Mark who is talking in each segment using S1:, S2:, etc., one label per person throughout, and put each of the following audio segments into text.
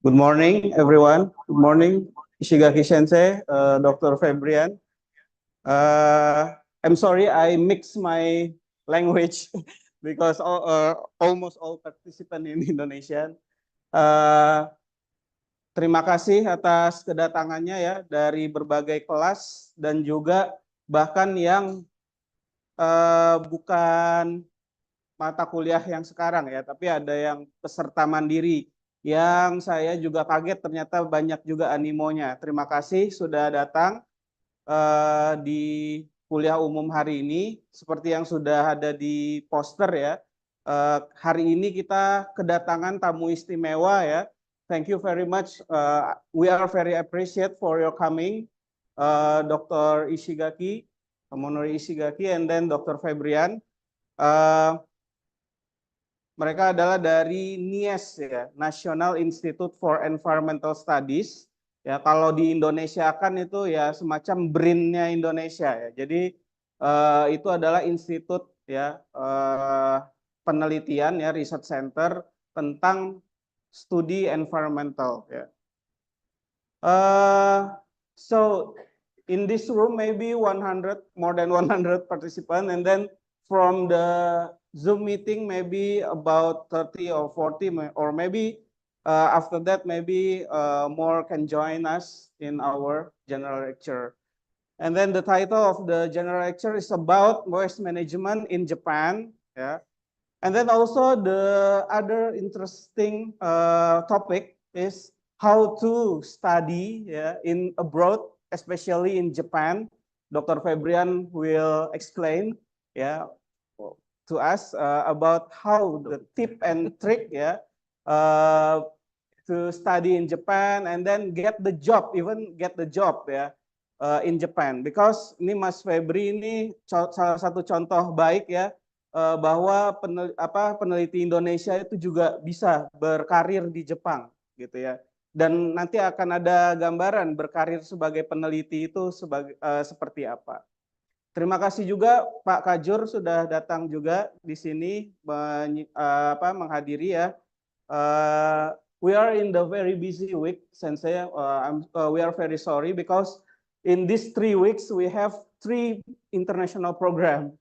S1: Good morning, everyone. Good morning, Ishigaki Sensei, Dr. Febrian. I'm sorry I mix my language because almost all participant in Indonesian. Terima kasih atas kedatangannya ya dari berbagai kelas dan juga bahkan yang bukan mata kuliah yang sekarang ya, tapi ada yang peserta mandiri yang saya juga kaget ternyata banyak juga animonya. Terima kasih sudah datang di kuliah umum hari ini. Seperti yang sudah ada di poster ya, hari ini kita kedatangan tamu istimewa ya. Thank you very much. We are very appreciate for your coming, Dr. Ishigaki, Monori Ishigaki, and then Dr. Febrian. Mereka adalah dari NIES ya, National Institute for Environmental Studies. Ya, kalau di Indonesia kan itu ya semacam BRIN-nya Indonesia ya. Jadi itu adalah institut ya penelitian ya, research center tentang studi environmental ya. So in this room maybe 100, more than 100 participants, and then from the Zoom meeting maybe about 30 or 40, or maybe after that maybe more can join us in our general lecture. And then the title of the general lecture is about waste management in Japan. Yeah. And then also the other interesting topic is how to study in abroad, especially in Japan. Dr. Febrian will explain to us about how the tip and trick to study in Japan and then get the job, even get the job in Japan. Because ini Mas Febri ini salah satu contoh baik ya, bahwa peneliti Indonesia itu juga bisa berkarir di Jepang gitu ya. Dan nanti akan ada gambaran berkarir sebagai peneliti itu seperti apa. Terima kasih juga Pak Kajur sudah datang juga di sini menghadiri ya. We are in the very busy week, Sensei. We are very sorry because in these 3 weeks we have 3 international program.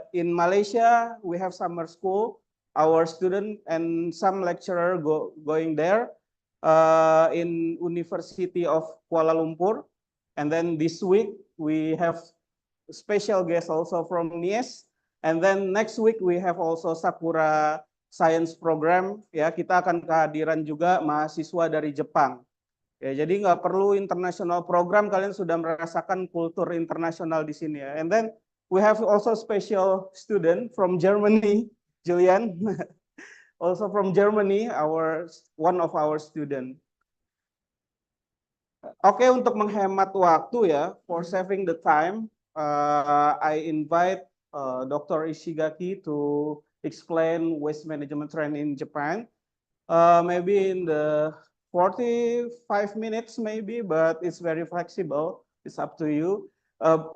S1: In Malaysia we have summer school. Our student and some lecturer going there in University of Kuala Lumpur. And then this week we have special guest also from NIES. And then next week we have also Sakura Science Program. Ya, kita akan kehadiran juga mahasiswa dari Jepang. Ya, jadi nggak perlu international program, kalian sudah merasakan kultur internasional di sini ya. And then we have also special student from Germany, Julian, also from Germany, one of our student. Oke, untuk menghemat waktu ya, for saving the time, I invite Dr. Ishigaki to explain waste management trend in Japan. Maybe in the 45 minutes maybe, but it's very flexible. It's up to you.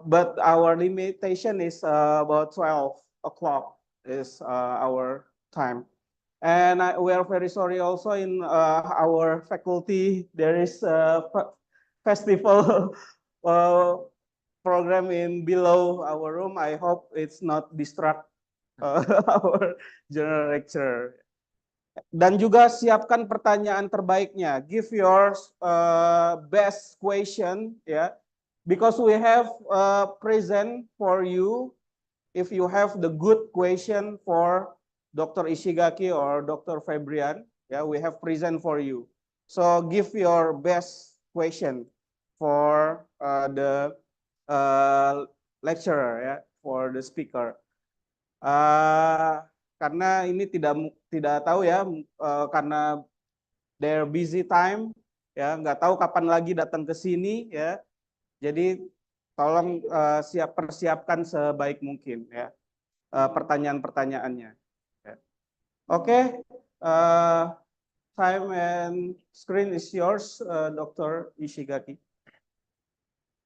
S1: But our limitation is about 12 o'clock is our time. And we are very sorry also in our faculty, there is a festival program in below our room. I hope it's not distract our general lecture. Dan juga siapkan pertanyaan terbaiknya. Give your best question ya, because we have present for you. If you have the good question for Dr. Ishigaki or Dr. Febrian, we have present for you. So give your best question for the lecturer for the speaker. Karena ini tidak tahu ya, karena their busy time ya, nggak tahu kapan lagi datang ke sini ya. Jadi tolong persiapkan sebaik mungkin ya pertanyaan-pertanyaannya. Ya. Oke, time and screen is yours, Dr. Ishigaki.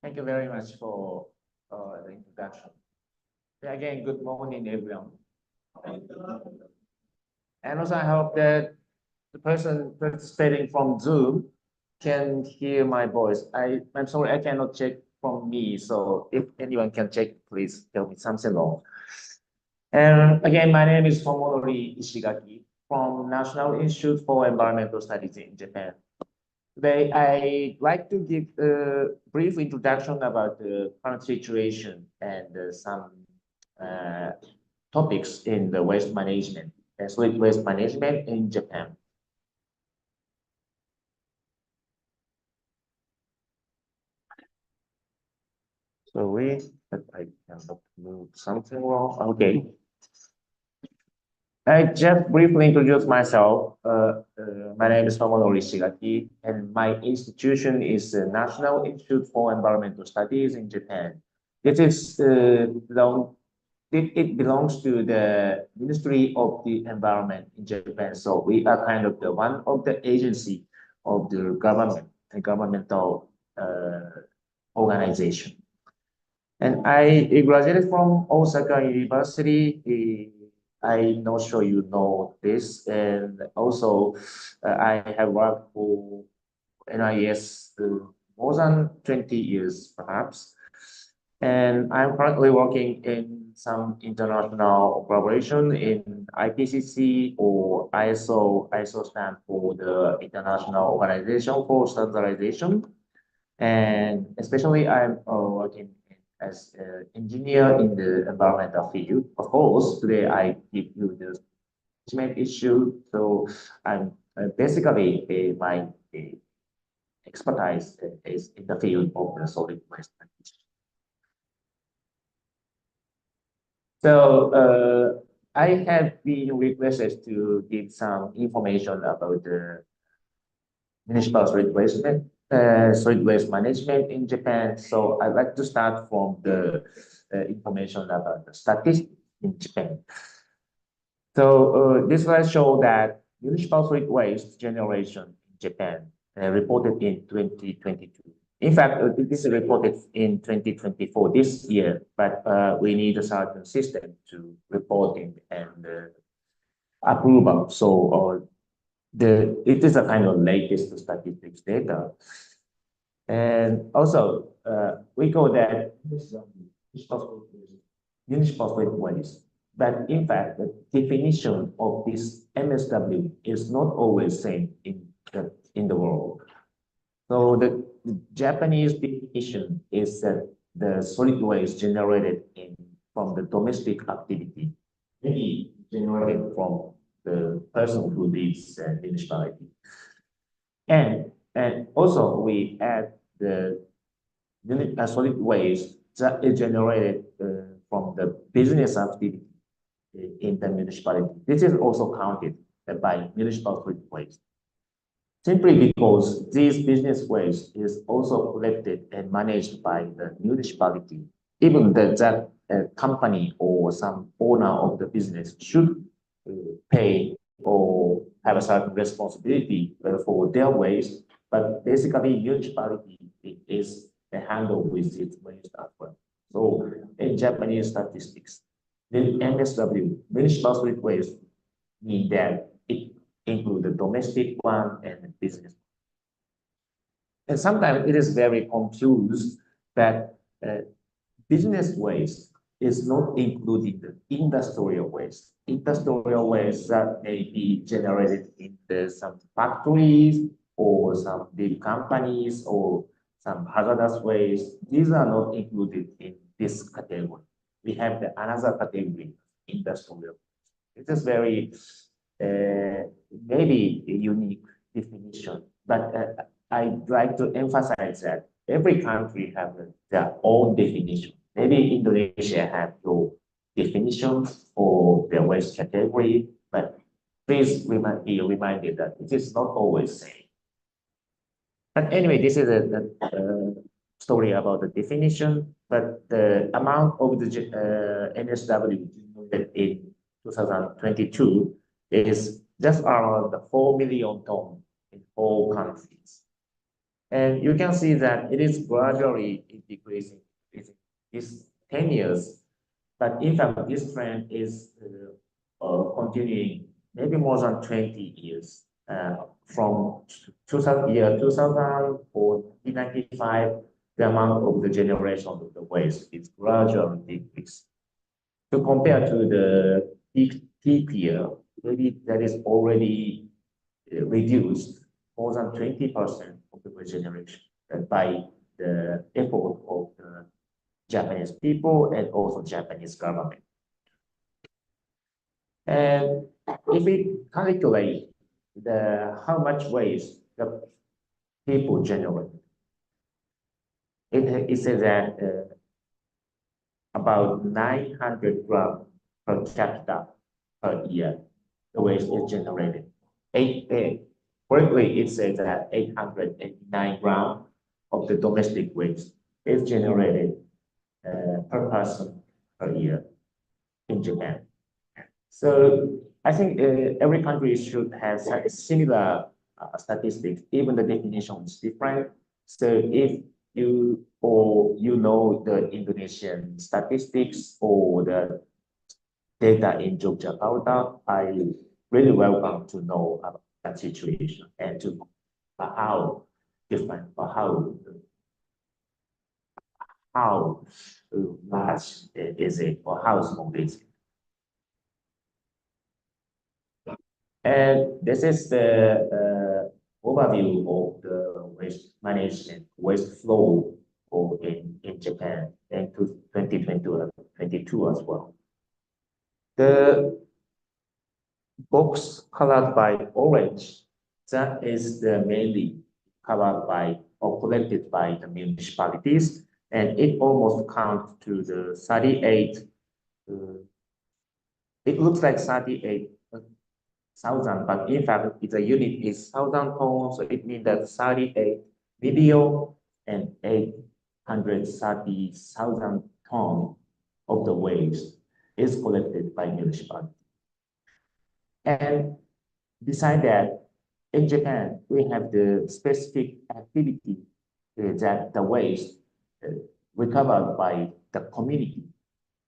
S2: Thank you very much for the introduction. Again, good morning, everyone. And also, I hope that the person participating from Zoom can hear my voice. I'm sorry, I cannot check from me. So if anyone can check, please tell me something wrong. And again, my name is Tomonori Ishigaki from National Institute for Environmental Studies in Japan. Today, I'd like to give a brief introduction about the current situation and some topics in the waste management, solid waste management in Japan. Sorry, but I cannot move something wrong. Okay. I just briefly introduce myself. My name is Tomonori Shigaki, and my institution is the National Institute for Environmental Studies in Japan. It belongs to the Ministry of the Environment in Japan. So we are kind of the one of the agency of the government, a governmental organization. And I graduated from Osaka University. I'm not sure you know this. And also, I have worked for NIS more than 20 years, perhaps. And I'm currently working in some international collaboration in IPCC or ISO. ISO stands for the International Organization for Standardization. And especially I'm working as an engineer in the environmental field. Of course, today I give you the management issue. So I'm basically my expertise is in the field of the solid waste management. So I have been requested to give some information about the municipal solid waste management in Japan. So I'd like to start from the information about the statistics in Japan. So this slide shows that municipal solid waste generation in Japan reported in 2022. In fact, this is reported in 2024 this year, but we need a certain system to reporting and approval. So it is a kind of latest statistics data. And also, we call that municipal solid waste. But in fact, the definition of this MSW is not always same in the world. So the Japanese definition is that the solid waste generated from the domestic activity, maybe generated from the person who lives in municipality. And also we add the solid waste that is generated from the business activity in the municipality. This is also counted by municipal solid waste. Simply because this business waste is also collected and managed by the municipality, even that company or some owner of the business should pay or have a certain responsibility for their waste, but basically municipality is the handle with its waste as well. So in Japanese statistics, the MSW, municipal solid waste, mean that it includes the domestic one and the business. And sometimes it is very confused that business waste is not including the industrial waste. Industrial waste that may be generated in some factories or some big companies or some hazardous waste. These are not included in this category. We have another category, industrial. It is very maybe a unique definition, but I'd like to emphasize that every country has their own definition. Maybe Indonesia has your definition for their waste category, but please be reminded that it is not always the same. But anyway, this is a story about the definition, but the amount of the NSW in 2022 is just around 4 million tons in all countries. And you can see that it is gradually decreasing these 10 years. But in fact, this trend is continuing maybe more than 20 years. from 2000 or 1995, the amount of the generation of the waste is gradually decreased. To compare to the peak year, maybe that is already reduced more than 20% of the waste generation by the effort of the Japanese people and also Japanese government. And if we calculate how much waste the people generate, it says that about 900 grams per capita per year, the waste is generated. Currently, it says that 889 grams of the domestic waste is generated per person per year in Japan. So I think every country should have similar statistics, even the definition is different. So if you know the Indonesian statistics or the data in Yogyakarta, I really welcome to know about that situation and to how different or how large is it or how small is it. And this is the overview of the waste management, waste flow in Japan in 2022 as well. The box colored by orange, that is the mainly covered by or collected by the municipalities, and it almost counts to the 38. It looks like 38,000, but in fact, the unit is 1,000 tons, so it means that 38 million and 830,000 tons of the waste is collected by municipality. And beside that, in Japan, we have the specific activity that the waste recovered by the community,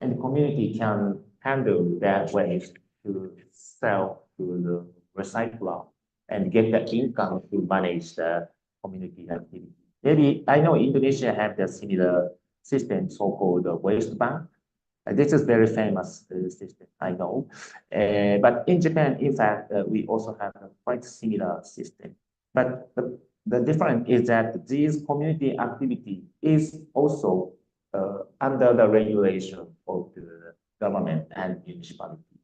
S2: and the community can handle that waste to sell to the recycler and get the income to manage the community activity. Maybe I know Indonesia have the similar system, so-called waste bank. This is very famous system, I know. But in Japan, in fact, we also have a quite similar system. But the difference is that this community activity is also under the regulation of the government and municipality.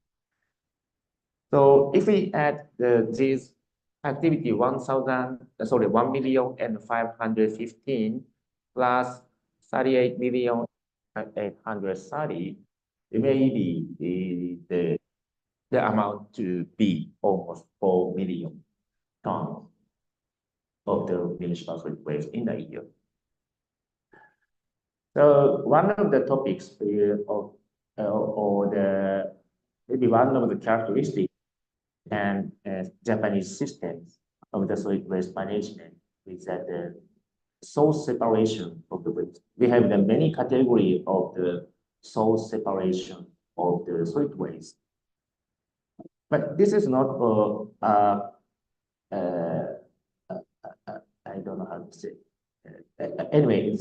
S2: So if we add this activity 1,515 plus 38,830, it may be the amount to be almost 4 million tons of the municipal solid waste in a year. So one of the topics or maybe one of the characteristics and Japanese systems of the solid waste management is that the source separation of the waste. We have the many categories of the source separation of the solid waste. But this is not I don't know how to say. Anyway,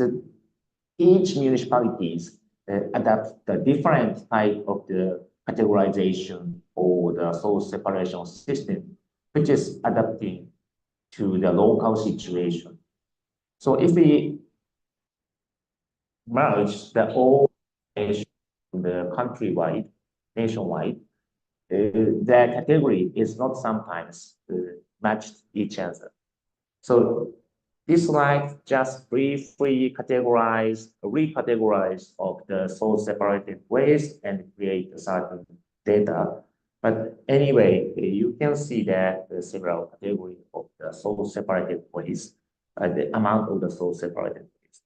S2: each municipalities adapt the different type of the categorization or the source separation system, which is adapting to the local situation. So if we merge the whole nation, the countrywide, nationwide, the category is not sometimes matched each other. So this slide just briefly recategorize of the source separated waste and create a certain data. But anyway, you can see that the several categories of the source separated waste, the amount of the source separated waste.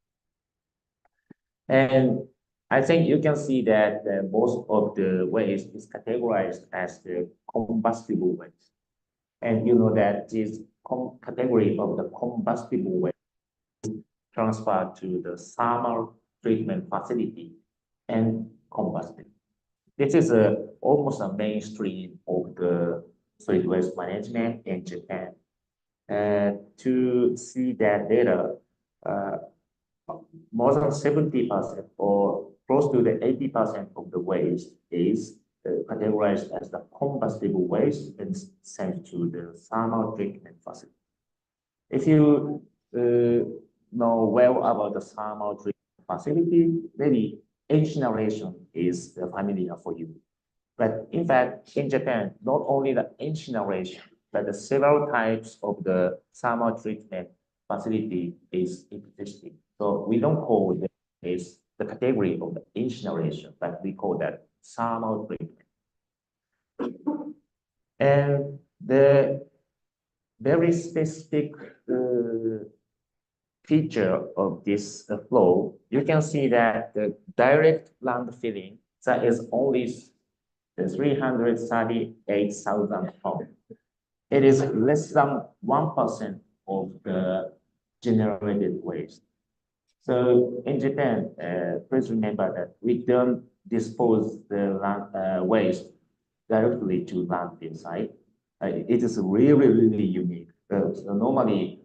S2: And I think you can see that most of the waste is categorized as the combustible waste. And you know that this category of the combustible waste is transferred to the thermal treatment facility and combusted. This is almost a mainstream of the solid waste management in Japan. To see that data, more than 70% or close to the 80% of the waste is categorized as the combustible waste and sent to the thermal treatment facility. If you know well about the thermal treatment facility, maybe incineration is familiar for you. But in fact, in Japan, not only the incineration, but the several types of the thermal treatment facility is existing. So we don't call this the category of the incineration, but we call that thermal treatment. And the very specific feature of this flow, you can see that the direct landfilling that is only 338,000 tons. It is less than 1% of the generated waste. So in Japan, please remember that we don't dispose the waste directly to landfill site. It is really unique. So normally,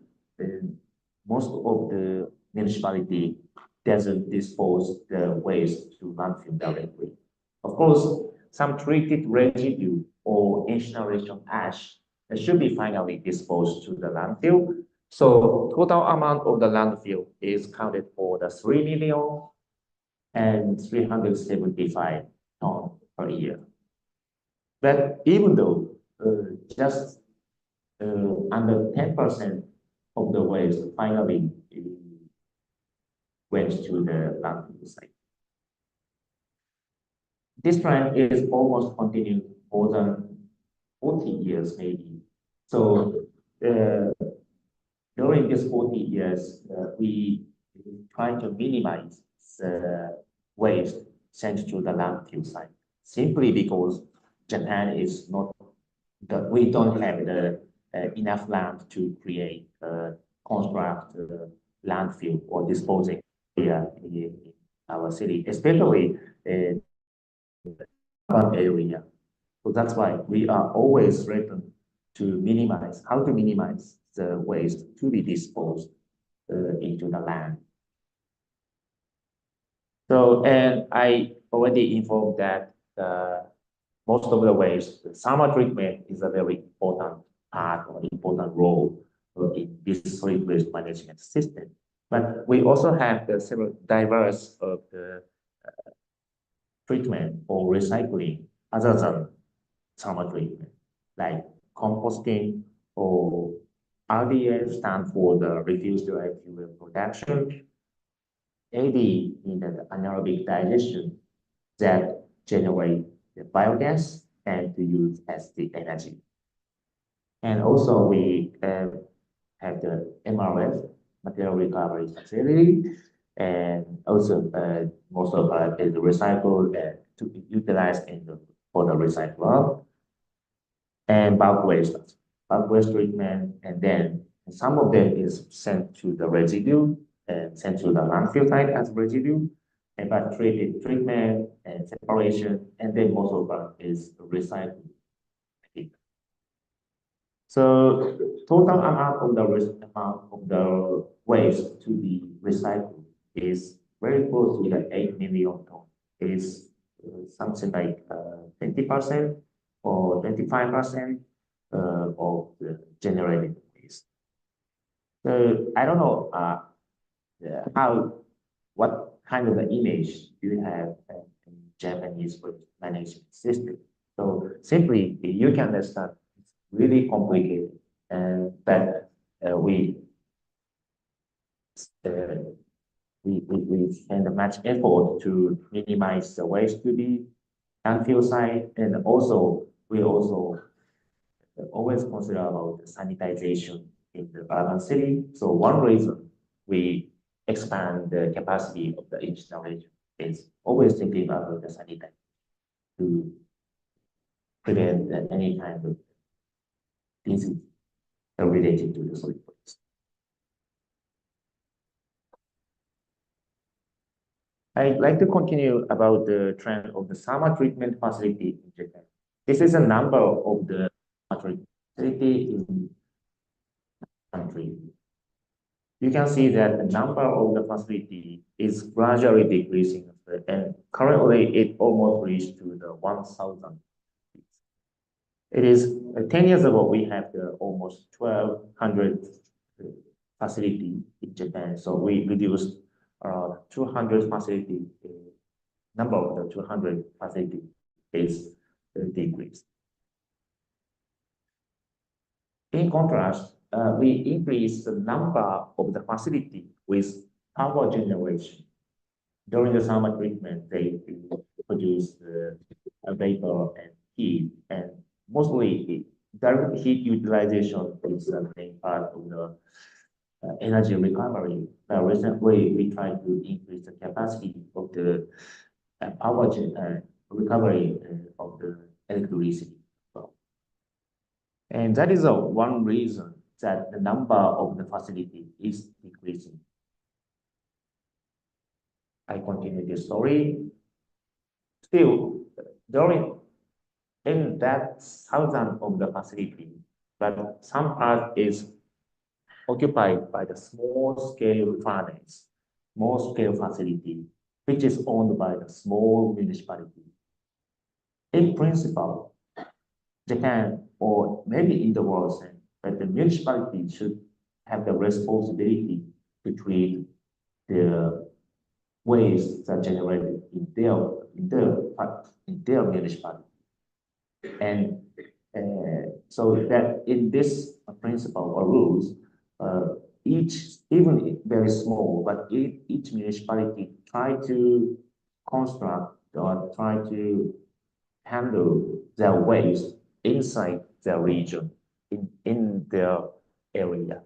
S2: most of the municipality doesn't dispose the waste to landfill directly. Of course, some treated residue or incineration ash should be finally disposed to the landfill. So total amount of the landfill is counted for the 3,375,000 tons per year. But even though just under 10% of the waste finally went to the landfill site. This trend is almost continuing more than 40 years, maybe. So during these 40 years, we try to minimize the waste sent to the landfill site, simply because Japan is not, we don't have the enough land to create, construct landfill or disposing area in our city, especially in urban area. So that's why we are always written to minimize, how to minimize the waste to be disposed into the land. So, and I already informed that most of the waste, the thermal treatment is a very important part or important role in this solid waste management system. But we also have the several diverse of the treatment or recycling other than thermal treatment, like composting or RDF stand for the refuse derived fuel production, AD in the anaerobic digestion that generate the biogas and to use as the energy. And also we have the MRF, material recovery facility, and also most of it is recycled to be utilized for the recycler, and bulk waste treatment, and then some of them is sent to the residue and sent to the landfill site as residue, and but treatment and separation, and then most of it is recycled. So total amount of the waste to be recycled is very close to the 8 million tons. It is something like 20% or 25% of the generated waste. So I don't know what kind of an image you have in Japanese waste management system. So simply you can understand it's really complicated, and that we spend much effort to minimize the waste to the landfill site, and also we also always consider about the sanitization in the urban city. So one reason we expand the capacity of the incineration is always thinking about the sanitization to prevent any kind of disease related to the solid waste. I'd like to continue about the trend of the thermal treatment facility in Japan. This is a number of the facility in country. You can see that the number of the facility is gradually decreasing, and currently it almost reached to the 1,000. It is 10 years ago we have the almost 1,200 facility in Japan, so we reduced 200 facility. Number of the 200 facility is decreased. In contrast, we increase the number of the facility with power generation. During the summer treatment, they produce vapor and heat, and mostly direct heat utilization is the main part of the energy recovery. Recently, we try to increase the capacity of the power recovery of the electricity. And that is one reason that the number of the facility is decreasing. I continue this story. Still, in that thousand of the facility, but some part is occupied by the small-scale furnace, small-scale facility, which is owned by the small municipality. In principle, Japan, or maybe in the world, that the municipality should have the responsibility to treat the waste that generated in their municipality. And so that in this principle or rules, even very small, but each municipality try to construct or try to handle their waste inside their region, in their area.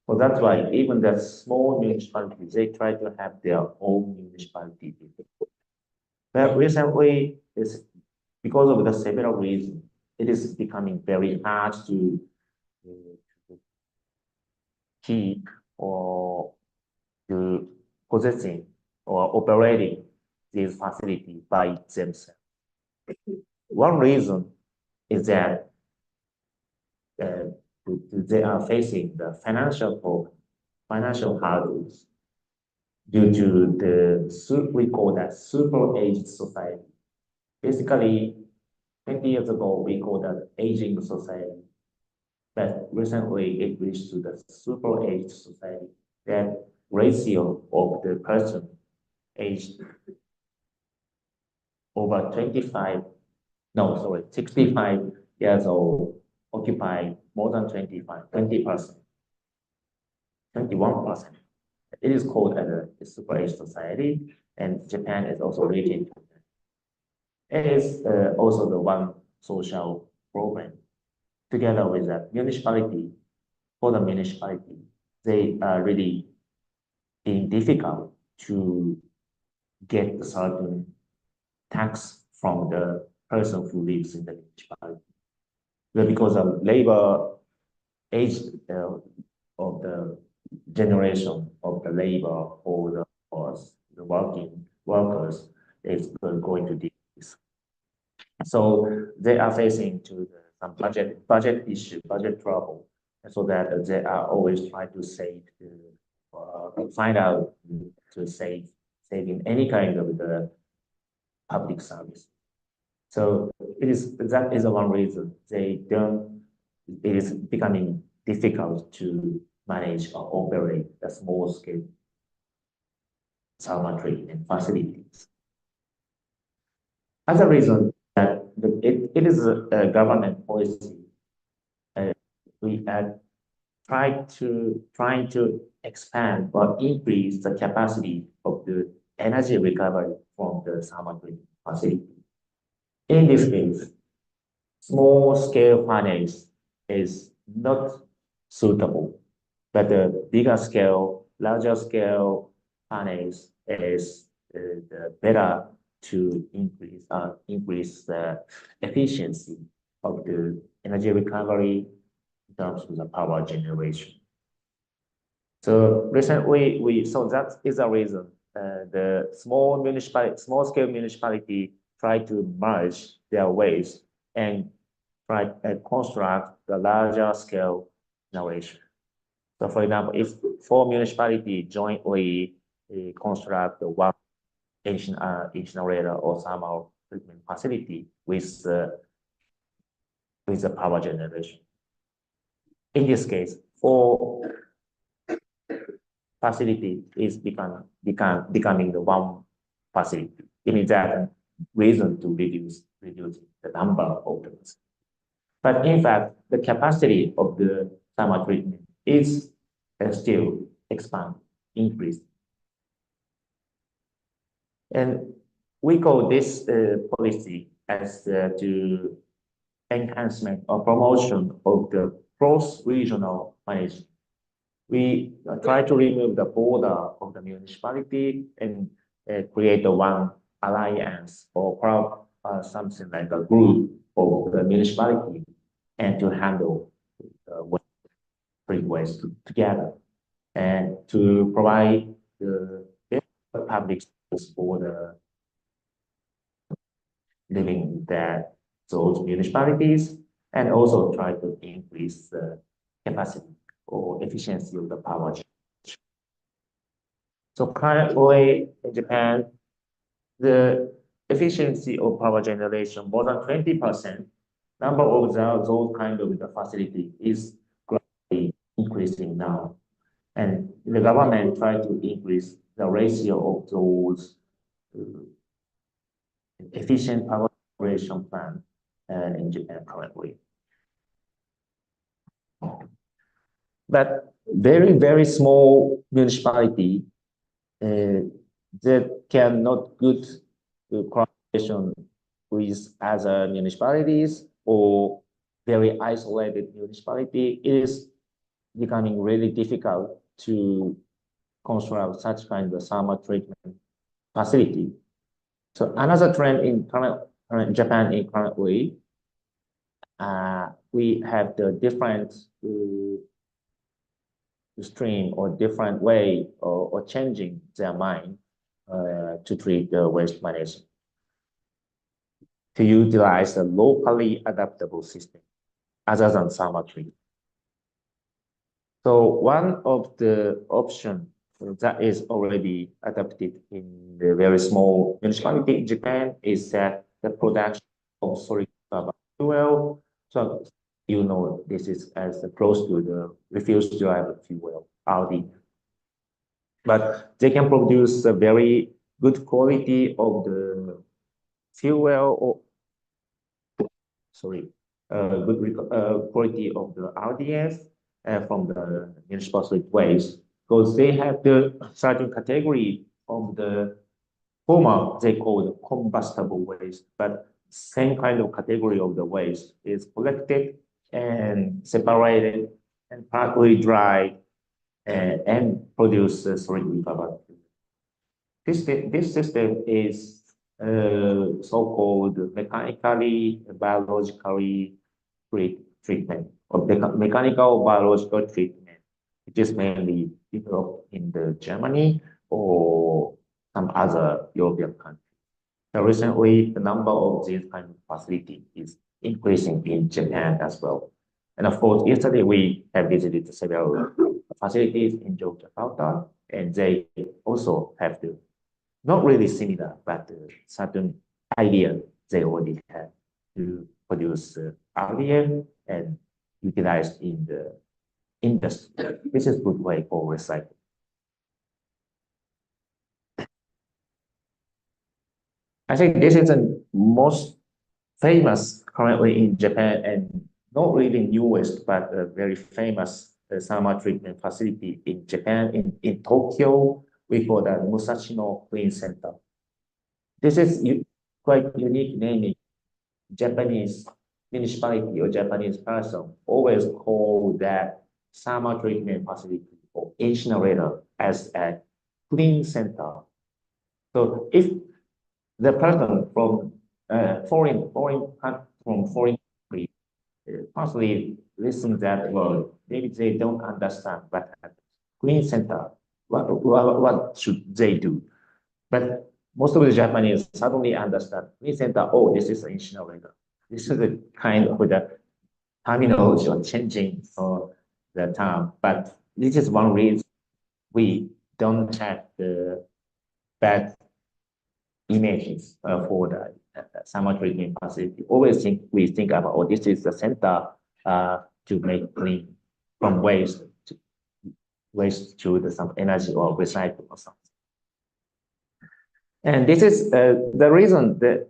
S2: So that's why even the small municipalities, they try to have their own municipality. But recently, because of the several reasons, it is becoming very hard to keep or to possessing or operating these facilities by themselves. One reason is that they are facing the financial hurdles due to we call that super aged society. Basically, 20 years ago, we called that aging society. But recently, it reached to the super aged society. That ratio of the person aged over 65 years old occupy more than 20%, 21%. It is called as a super aged society, and Japan is also related to that. It is also the one social problem. Together with the municipality, for the municipality, they are really being difficult to get a certain tax from the person who lives in the municipality. Because of labor age of the generation of the labor or the working workers is going to decrease. So they are facing some budget issue, budget trouble, and so that they are always trying to save, find out to save in any kind of the public service. So that is one reason it is becoming difficult to manage or operate the small scale thermal treatment facilities. Other reason that it is a government policy. We are trying to expand or increase the capacity of the energy recovery from the thermal treatment facility. In this case, small scale furnace is not suitable, but the bigger scale, larger scale furnace is better to increase the efficiency of the energy recovery in terms of the power generation. So recently, so that is a reason the small scale municipality try to merge their waste and construct the larger scale innovation. So, for example, if 4 municipalities jointly construct one incinerator or thermal treatment facility with the power generation. In this case, 4 facility is becoming the one facility. It means that reason to reduce the number of the facilities. But in fact, the capacity of the thermal treatment is still increased. And we call this policy as to enhancement or promotion of the cross-regional management. We try to remove the border of the municipality and create one alliance or something like a group of the municipality and to handle waste together and to provide the public space for the living that those municipalities and also try to increase the capacity or efficiency of the power generation. So currently in Japan, the efficiency of power generation more than 20%. Number of those kind of the facility is gradually increasing now, and the government try to increase the ratio of those efficient power generation plant in Japan currently. But very, very small municipality that cannot good cooperation with other municipalities or very isolated municipality, it is becoming really difficult to construct such kind of thermal treatment facility. So another trend in current Japan in currently, we have the different stream or different way or changing their mind to treat the waste management, to utilize a locally adaptable system other than thermal treatment. So one of the options that is already adopted in the very small municipality in Japan is that the production of solid fuel. So you know this is as close to the refuse derived fuel, RD. But they can produce a very good quality of the fuel or good quality of the RDF from the municipal solid waste, because they have the certain category of the former they call the combustible waste, but same kind of category of the waste is collected and separated and partly dried and produce solid recovered. This system is so-called mechanically biologically treatment or mechanical biological treatment, which is mainly developed in the Germany or some other European countries. So recently, the number of these kind of facilities is increasing in Japan as well. And of course, yesterday we have visited several facilities in Jakarta, and they also have the not really similar, but certain idea they already have to produce RDF and utilize in the industry. This is a good way for recycling. I think this is the most famous currently in Japan and not really newest, but a very famous thermal treatment facility in Japan, in Tokyo. We call that Musashino Clean Center. This is quite unique naming. Japanese municipality or Japanese person always call that thermal treatment facility or incinerator as a clean center. So if the person from foreign country possibly listen that word, maybe they don't understand what clean center. What should they do? But most of the Japanese suddenly understand clean center. Oh, this is an incinerator. This is a kind of the terminology or changing for the term, but this is one reason we don't have the bad images for the summer treatment facility. Always we think about, oh, this is the center to make clean from waste to some energy or recycle or something. And this is the reason that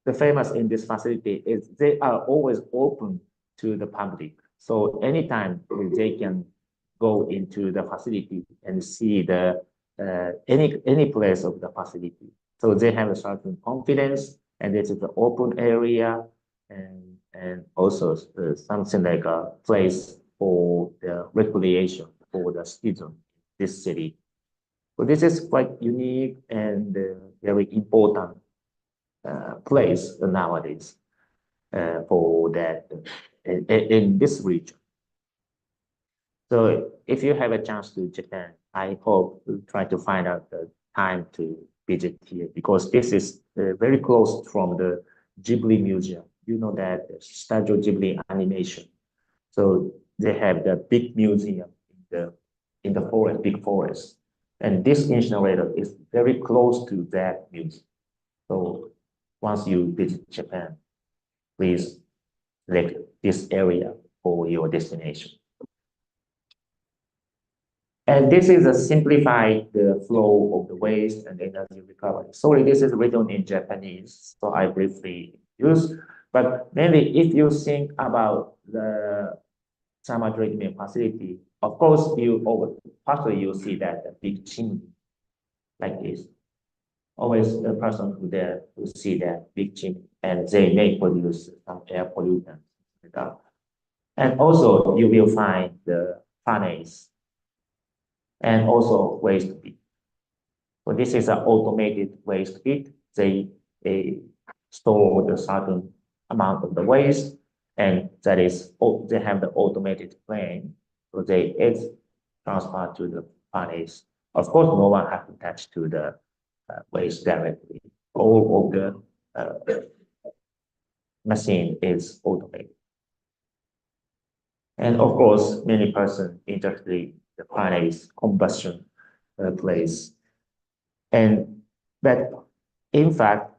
S2: the famous in this facility is they are always open to the public. So anytime they can go into the facility and see the any place of the facility. So they have a certain confidence, and this is the open area, and also something like a place for the recreation for the students in this city. So this is quite unique and very important place nowadays for that in this region. So if you have a chance to Japan, I hope you try to find out the time to visit here, because this is very close from the Ghibli Museum. You know that Studio Ghibli animation. So they have the big museum in the forest, big forest. And this incinerator is very close to that museum. So once you visit Japan, please select this area for your destination. And this is a simplified flow of the waste and energy recovery. Sorry, this is written in Japanese, so I briefly use. But mainly, if you think about the summer treatment facility, of course, firstly you see that the big chimney like this. Always the person who there to see that big chimney, and they may produce some air pollutants. And also, you will find the furnace and also waste pit. So this is an automated waste pit. They store the certain amount of the waste, and that is they have the automated plane, so it's transferred to the furnace. Of course, no one has to touch to the waste directly. All of the machine is automated. And of course, many persons interested in the furnace combustion place. But in fact,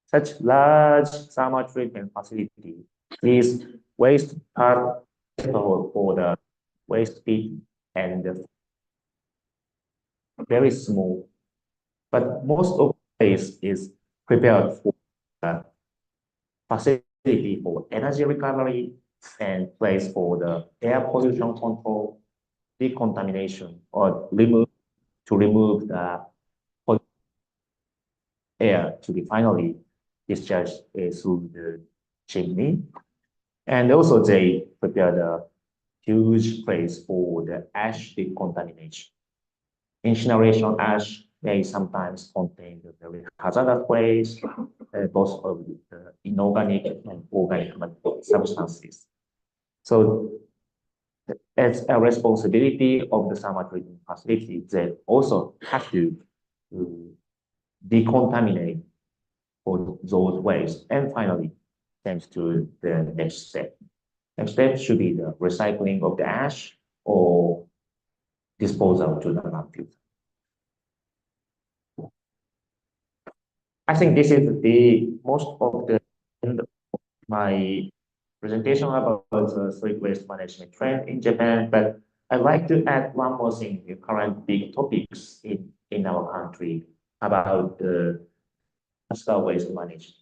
S2: such large thermal treatment facility is waste part for the waste pit and very small. But most of the place is prepared for facility for energy recovery and place for the air pollution control, decontamination, or remove the air to be finally discharged through the chimney. And also they prepared a huge place for the ash decontamination. Incineration ash may sometimes contain the very hazardous waste, both of the inorganic and organic substances. So as a responsibility of the thermal treatment facility, they also have to decontaminate for those wastes. And finally, thanks to the next step. Next step should be the recycling of the ash or disposal to the landfill. I think this is the most of the end of my presentation about the solid waste management trend in Japan, but I'd like to add one more thing, the current big topics in our country about the solid waste management.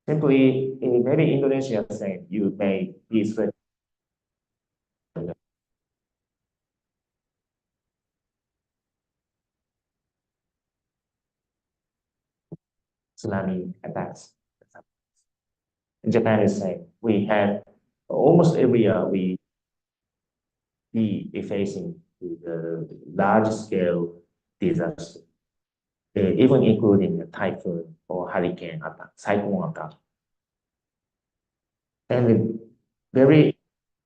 S2: Simply, maybe Indonesia saying you may be tsunami attacks. In Japan is saying we have almost every year we be facing the large scale disaster, even including a typhoon or hurricane attack, cyclone attack. And the very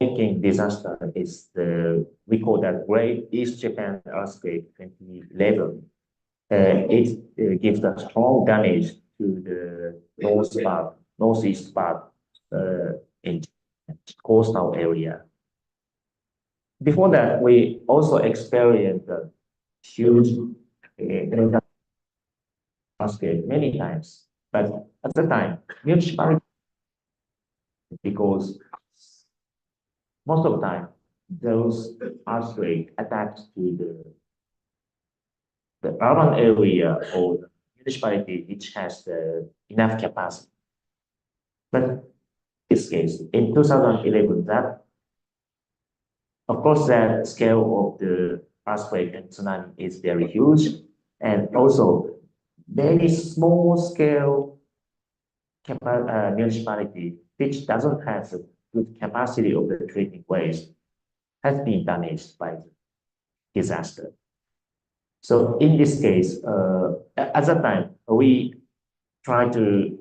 S2: making disaster is we call that Great East Japan Earthquake 2011. It gives a strong damage to the northeast part in Japan. coastal area. Before that, we also experienced a huge landscape many times, but at the time, municipality, because most of the time, those earthquakes attached to the urban area or the municipality which has enough capacity. But in this case, in 2011, that of course the scale of the earthquake and tsunami is very huge, and also very small scale municipality which doesn't have a good capacity of the treating waste has been damaged by the disaster. So in this case, at that time, we try to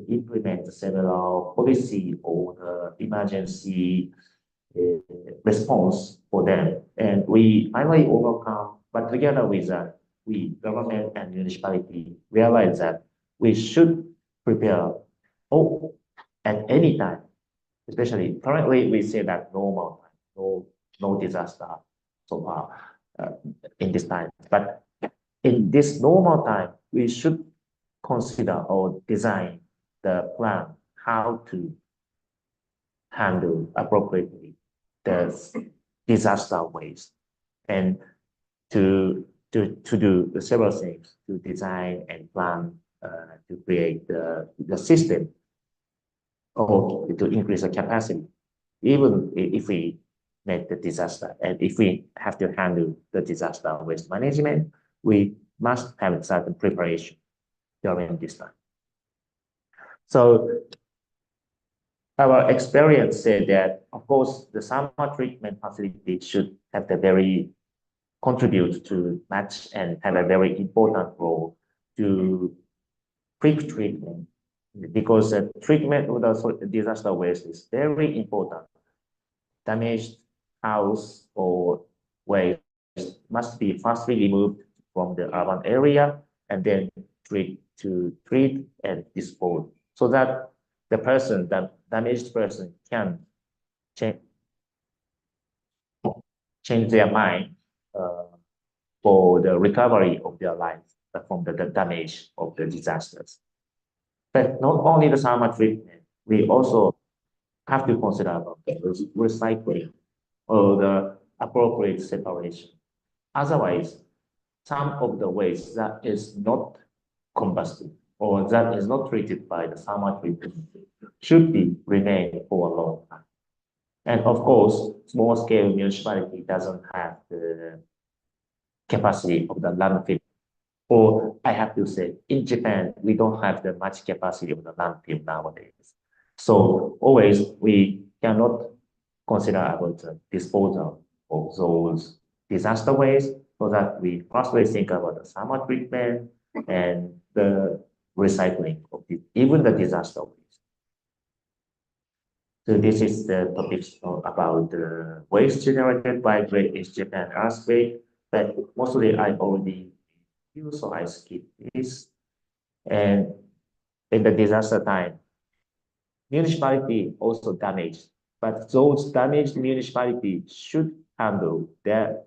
S2: implement several policy or emergency response for them. And we finally overcome, but together with that, we, government and municipality, realize that we should prepare at any time, especially currently we say that normal time, no disaster so far in this time. But in this normal time, we should consider or design the plan how to handle appropriately the disaster waste, and to do several things to design and plan to create the system or to increase the capacity, even if we make the disaster and if we have to handle the disaster waste management, we must have certain preparation during this time. So our experience said that, of course, the summer treatment facility should have the very contribute to match and have a very important role to quick treatment, because the treatment of the disaster waste is very important. Damaged house or waste must be firstly removed from the urban area and then treat and dispose, so that the person, the damaged person, can change their mind for the recovery of their life from the damage of the disasters. But not only the summer treatment, we also have to consider about the recycling or the appropriate separation. Otherwise, some of the waste that is not combusted or that is not treated by the summer treatment should be remain for a long time. And of course, small scale municipality doesn't have the capacity of the landfill. Or I have to say, in Japan, we don't have the much capacity of the landfill nowadays. So always we cannot consider about the disposal of those disaster waste, so that we firstly think about the summer treatment and the recycling of even the disaster waste. So this is the topic about the waste generated by Great East Japan earthquake, but mostly I already used, so I skip this. And in the disaster time, municipality also damaged, but those damaged municipalities should handle their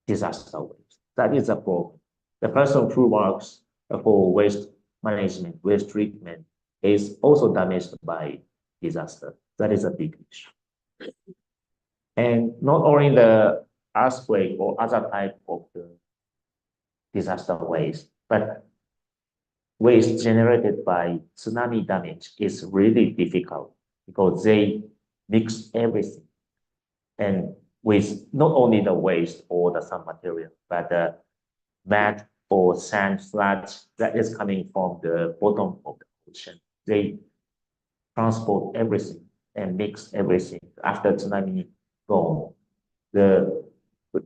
S2: disaster waste. That is a problem. The person who works for waste management, waste treatment, is also damaged by disaster. That is a big issue. And not only the earthquake or other type of the disaster waste, but waste generated by tsunami damage is really difficult because they mix everything. And with not only the waste or the some material, but the mud or sand floods that is coming from the bottom of the ocean. They transport everything and mix everything. After tsunami gone,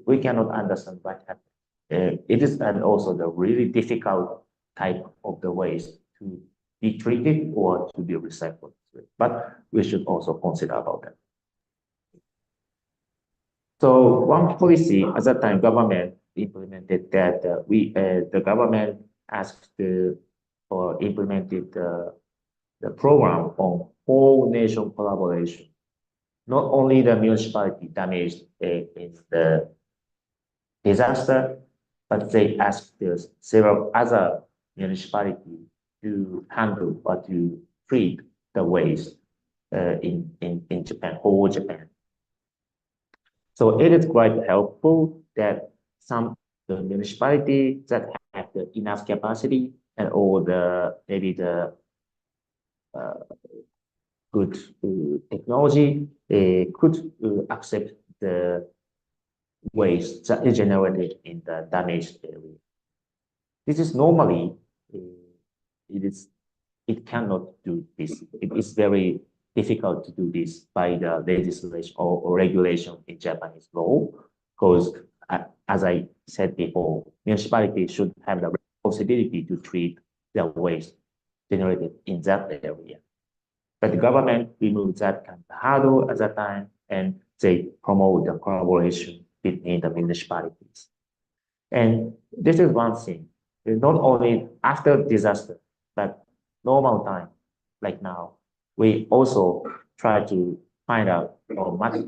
S2: we cannot understand what happened. It is and also the really difficult type of the waste to be treated or to be recycled. But we should also consider about that. So one policy at that time, government implemented that the government asked or implemented the program on whole nation collaboration not only the municipality damaged in the disaster, but they asked several other municipalities to handle or to treat the waste in Japan, whole Japan. So it is quite helpful that some the municipality that have the enough capacity and or the maybe the good technology could accept the waste that is generated in the damaged area. This is normally it cannot do this. It is very difficult to do this by the legislation or regulation in Japanese law, because as I said before, municipalities should have the responsibility to treat the waste generated in that area. But the government removed that kind of hurdle at that time, and they promote the collaboration between the municipalities. And this is one thing, not only after disaster, but normal time, like now, we also try to find out or match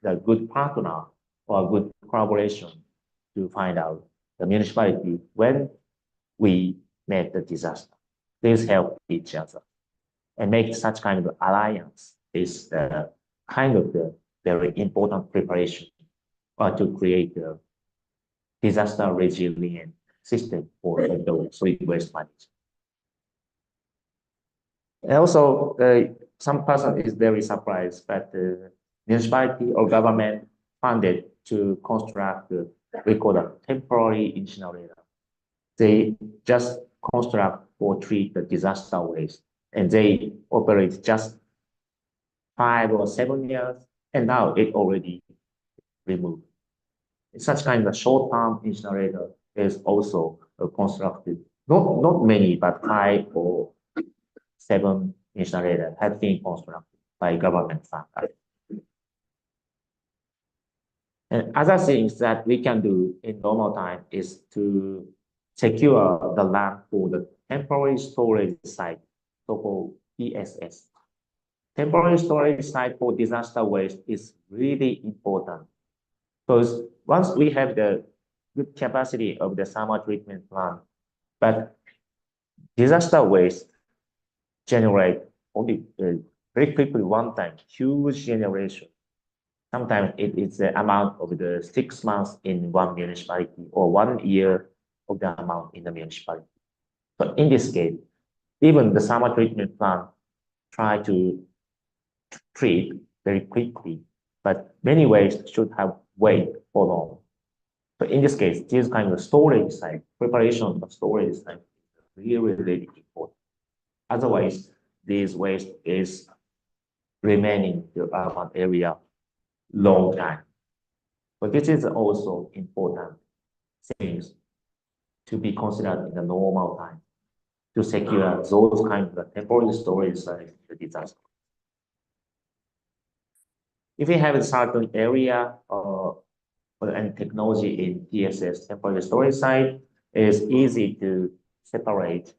S2: the good partner or good collaboration to find out the municipality when we met the disaster. Please help each other and make such kind of alliance is kind of the very important preparation to create a disaster resilient system for the solid waste management. And also, some person is very surprised that the municipality or government funded to construct we call a temporary incinerator. They just construct or treat the disaster waste, and they operate just 5 or 7 years, and now it already removed. Such kind of short-term incinerator is also constructed. Not many, but 5 or 7 incinerator have been constructed by government fund. And other things that we can do in normal time is to secure the land for the temporary storage site, so-called TSS. Temporary storage site for disaster waste is really important, because once we have the good capacity of the thermal treatment plant, but disaster waste generate only very quickly one time, huge generation. Sometimes it is the amount of the 6 months in one municipality or 1 year of the amount in the municipality. But in this case, even the thermal treatment plant try to treat very quickly, but many waste should have wait for long. But in this case, this kind of storage site, preparation of storage site is really, really important. Otherwise, this waste is remaining in the urban area long time. But this is also important things to be considered in the normal time to secure those kinds of temporary storage sites for disaster. If we have a certain area and technology in TSS, temporary storage site, it's easy to separate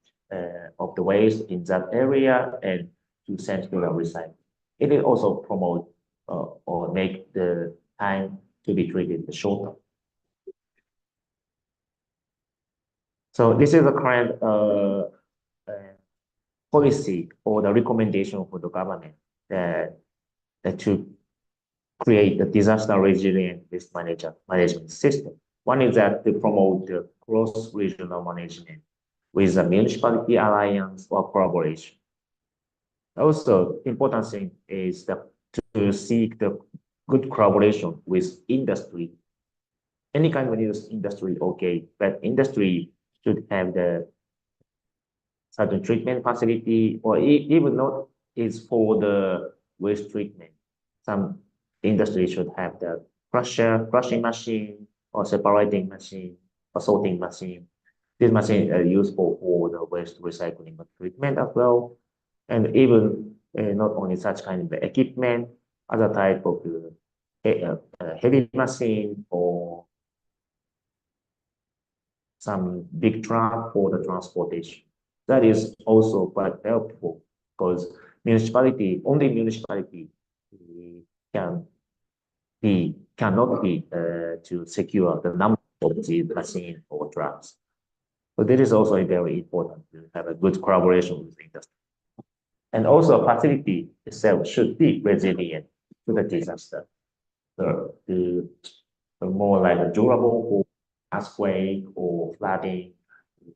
S2: of the waste in that area and to send to the recycling. It will also promote or make the time to be treated shorter. So this is the current policy or the recommendation for the government to create a disaster resilient waste management system. One is that to promote the cross-regional management with the municipality alliance or collaboration. Also, important thing is that to seek the good collaboration with industry. Any kind of industry, okay, but industry should have the certain treatment facility, or even not is for the waste treatment. Some industry should have the crushing machine or separating machine or sorting machine. This machine are useful for the waste recycling and treatment as well. And even not only such kind of equipment, other type of heavy machine or some big truck for the transportation. That is also quite helpful because only municipality cannot be to secure the number of the vaccine or drugs. So this is also very important to have a good collaboration with the industry. And also, facility itself should be resilient to the disaster. So the more like a durable or earthquake or flooding,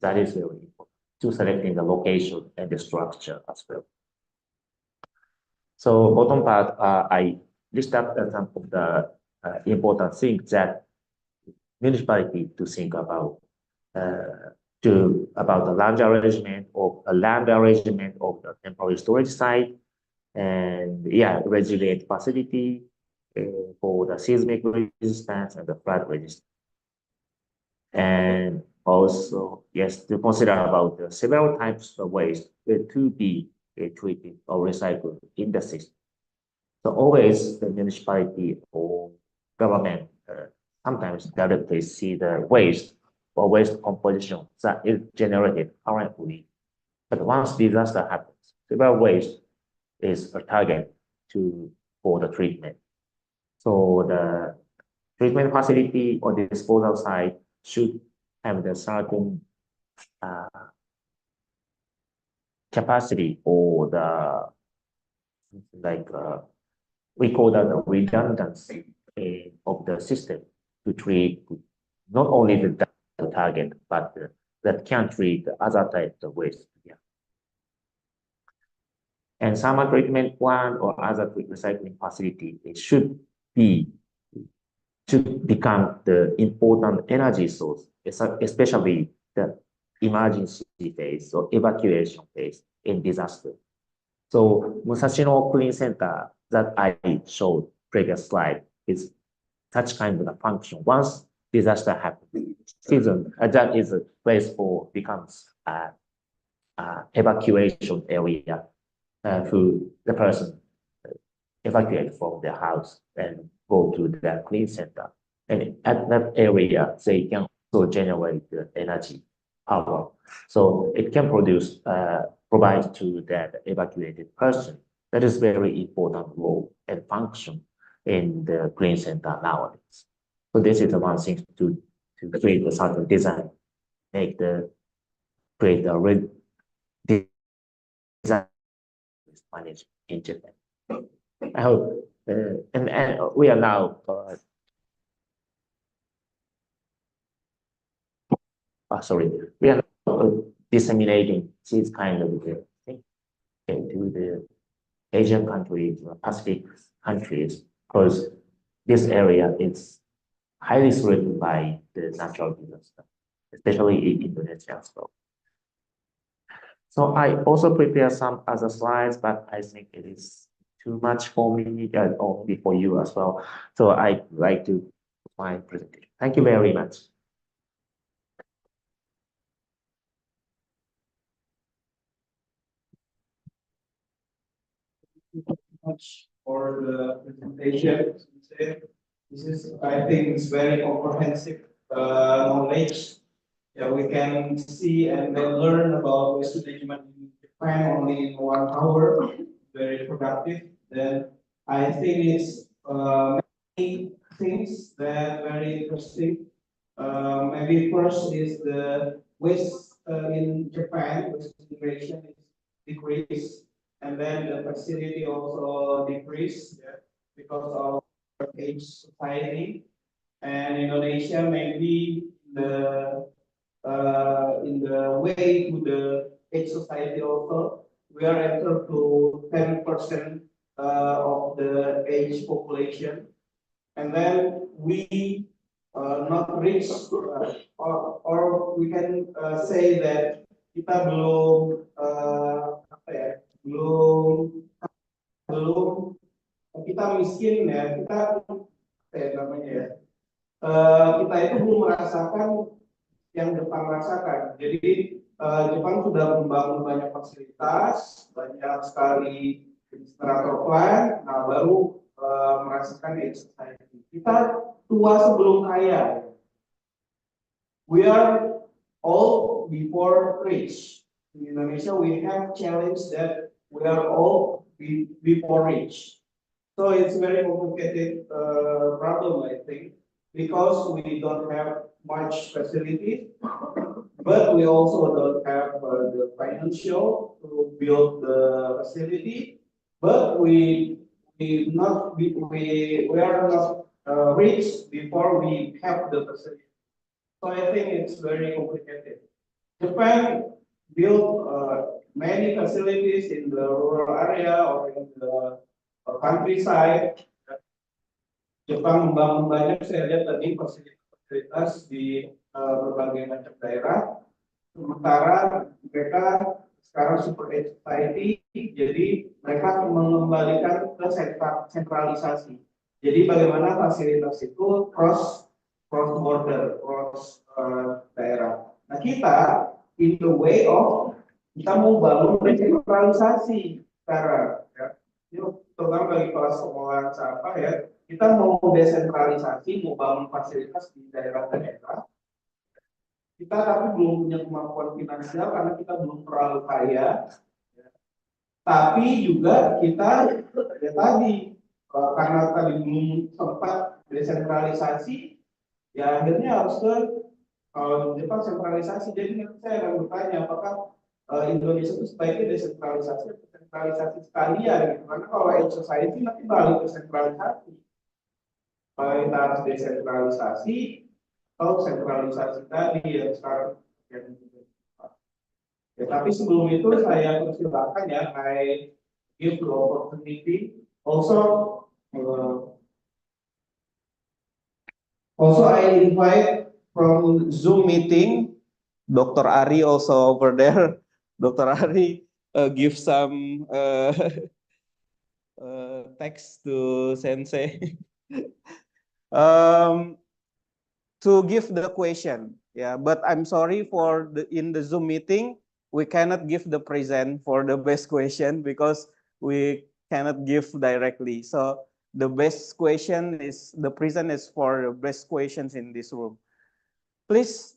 S2: that is very important to selecting the location and the structure as well. So bottom part, I list up some of the important things that municipality to think about. About the land arrangement of the temporary storage site, and resilient facility for the seismic resistance and the flood resistance. And also, yes, to consider about the several types of waste to be treated or recycled in the system. So always the municipality or government sometimes directly see the waste or waste composition that is generated currently. But once disaster happens, several waste is a target for the treatment. So the treatment facility or the disposal site should have the certain capacity or the we call that the redundancy of the system to treat not only the target, but that can treat the other types of waste. Yeah. And summer treatment plant or other recycling facility, it should become the important energy source, especially the emergency phase or evacuation phase in disaster. So Musashino Clean Center that I showed previous slide is such kind of a function. Once disaster happens, that is a place for becomes evacuation area to the person evacuate from their house and go to the clean center. And at that area, they can also generate the energy power. So it can provide to that evacuated person. That is very important role and function in the clean center nowadays. So this is the one thing to create a certain design, create a design managed in Japan. I hope, and we are now we are now disseminating this kind of thing to the Asian countries, Pacific countries, because this area is highly threatened by the natural disaster, especially in Indonesia as well. So I also prepare some other slides, but I think it is too much for me and only for you as well. So I'd like to my presentation. Thank you very much.
S1: Much for the presentation. This is, I think, it's very comprehensive knowledge. Yeah, we can see and then learn about waste management in Japan only in 1 hour. Very productive. Then I think it's many things that are very interesting. Maybe first is the waste in Japan, waste integration is decreased. And then the facility also decreased because of age society. And Indonesia maybe in the way to the age society also, we are enter to 10% of the age population. And then we not reach, or we can say that kita belum belum kita miskin ya, kita namanya ya, kita itu belum merasakan yang Jepang rasakan. Jadi Jepang sudah membangun banyak fasilitas, banyak sekali inspirator plant, nah baru merasakan age society. Kita tua sebelum kaya. We are all before rich. In Indonesia, we have challenge that we are all before rich. So it's very complicated problem, I think, because we don't have much facilities, but we also don't have the financial to build the facility. But we are not rich before we have the facility. So I think it's very complicated. Japan built many facilities in the rural area or in the countryside. Jepang membangun banyak, saya lihat tadi fasilitas di berbagai macam daerah. Sementara mereka sekarang super society, jadi mereka mengembalikan ke sentralisasi. Jadi bagaimana fasilitas itu cross border, cross daerah. Nah kita in the way of kita mau bangun desentralisasi sekarang, ya. Ini terutama bagi kelas pengolahan sampah ya. Kita mau desentralisasi, mau bangun fasilitas di daerah-daerah. Kita tapi belum punya kemampuan finansial karena kita belum terlalu kaya. Ya. Tapi juga kita ya tadi karena tadi belum sempat desentralisasi, ya akhirnya harus ke Jepang sentralisasi. Jadi nanti saya akan bertanya apakah Indonesia itu sebaiknya desentralisasi atau sentralisasi sekalian gitu. Karena kalau society nanti balik ke sentralisasi. Kita harus desentralisasi atau sentralisasi tadi yang sekarang yang ya, tapi sebelum itu saya persilakan ya, I give the opportunity also I invite from Zoom meeting Dr. Ari also over there. Dr. Ari give some text to Sensei. To give the question, yeah, but I'm sorry for in the Zoom meeting we cannot give the present for the best question because we cannot give directly. So the best question is the present is for the best questions in this room. Please,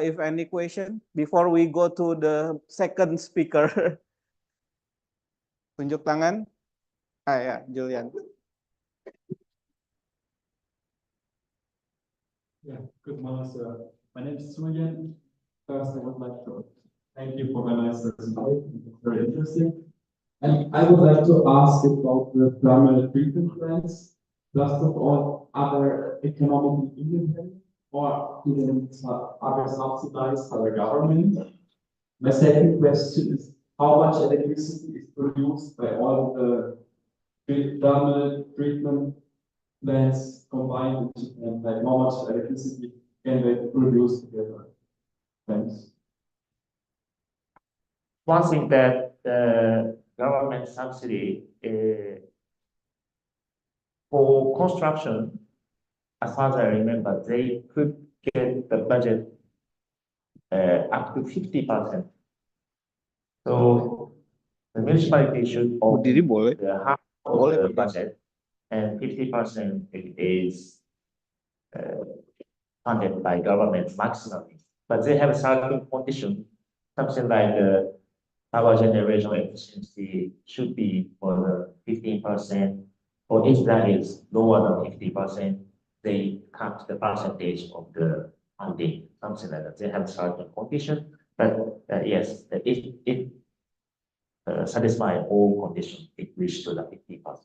S1: if any question before we go to the second speaker. Tunjuk tangan. Ya, Julian.
S3: Yeah, good morning, sir. My name is Julian. First, I would like to thank you for the nice presentation. It's very interesting. And I would like to ask about the thermal treatment plants. First of all, are they economically independent or even are they subsidized by the government? My second question is, how much electricity is produced by all the thermal treatment plants combined and like how much electricity can they produce together? Thanks.
S2: One thing that the government subsidy for construction, as far as I remember, they could get the budget up to 50%. So the municipality should own the half of the budget, and 50% is funded by government maximally. But they have a certain condition, something like the power generation efficiency should be for the 15%, or if that is lower than 50%, they cut the percentage of the funding, something like that. They have a certain condition, but yes, if satisfy all conditions, it reaches to the 50%.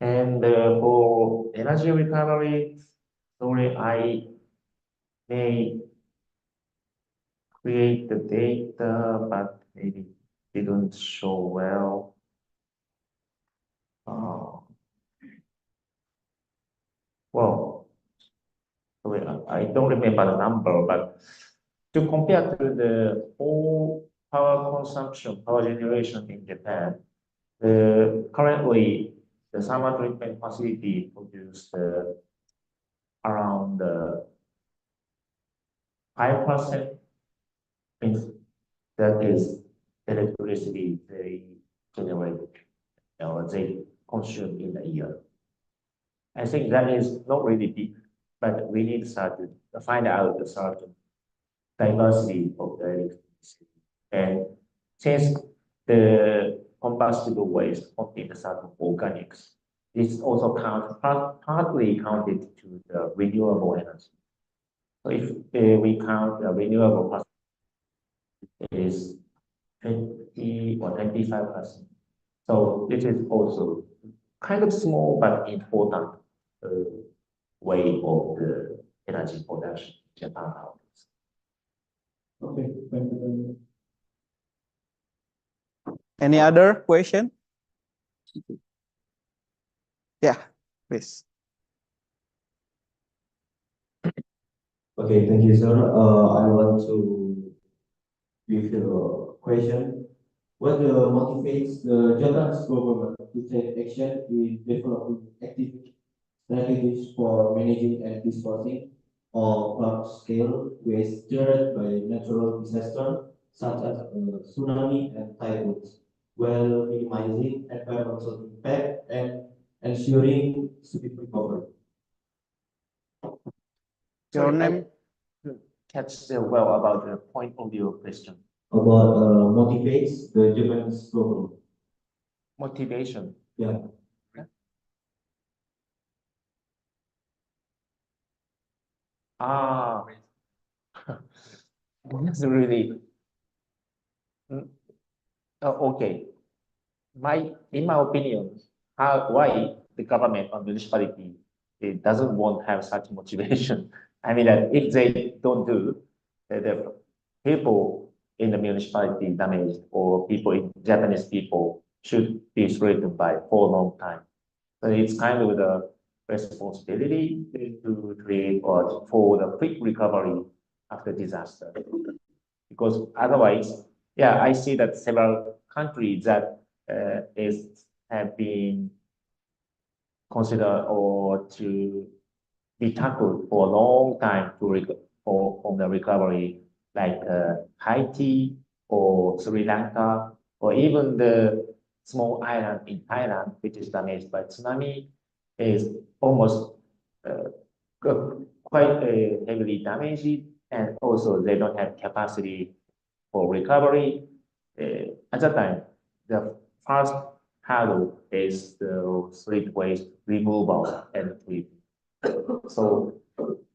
S2: And for energy recovery, sorry, I may create the data, but maybe didn't show well. Well, sorry, I don't remember the number, but to compare to the whole power consumption, power generation in Japan, currently the thermal treatment facility produce around 5%. That is electricity they generate or they consume in a year. I think that is not really big, but we need to find out the certain diversity of the electricity. And since the combustible waste in the sort of organics. It's also partly counted to the renewable energy. So if we count the renewable is 20 or 25%. So this is also kind of small but important way of the energy production in Japan nowadays.
S3: Okay, thank you very much.
S1: Any other question? Yeah, please.
S4: Okay, thank you, sir. I want to give you a question. What motivates the Japanese government to take action in developing active strategies for managing and disposing of large-scale waste generated by natural disaster such as tsunami and typhoons, while minimizing environmental impact and ensuring swift recovery?
S1: Your
S2: Sorry,
S1: name?
S2: Catch well about the point of your question.
S4: About motivates the Japanese government.
S2: Motivation.
S4: Yeah.
S2: Ah, that's really okay. In my opinion, why the government or municipality it doesn't want to have such motivation. I mean that if they don't do, the people in the municipality damaged or Japanese people should be threatened by for a long time. So it's kind of the responsibility to create or for the quick recovery after disaster. Because otherwise, yeah, I see that several countries that have been considered or to be tackled for a long time from the recovery, like Haiti or Sri Lanka, or even the small island in Thailand, which is damaged by tsunami, is almost quite heavily damaged, and also they don't have capacity for recovery. At that time, the first hurdle is the solid waste removal and treatment. So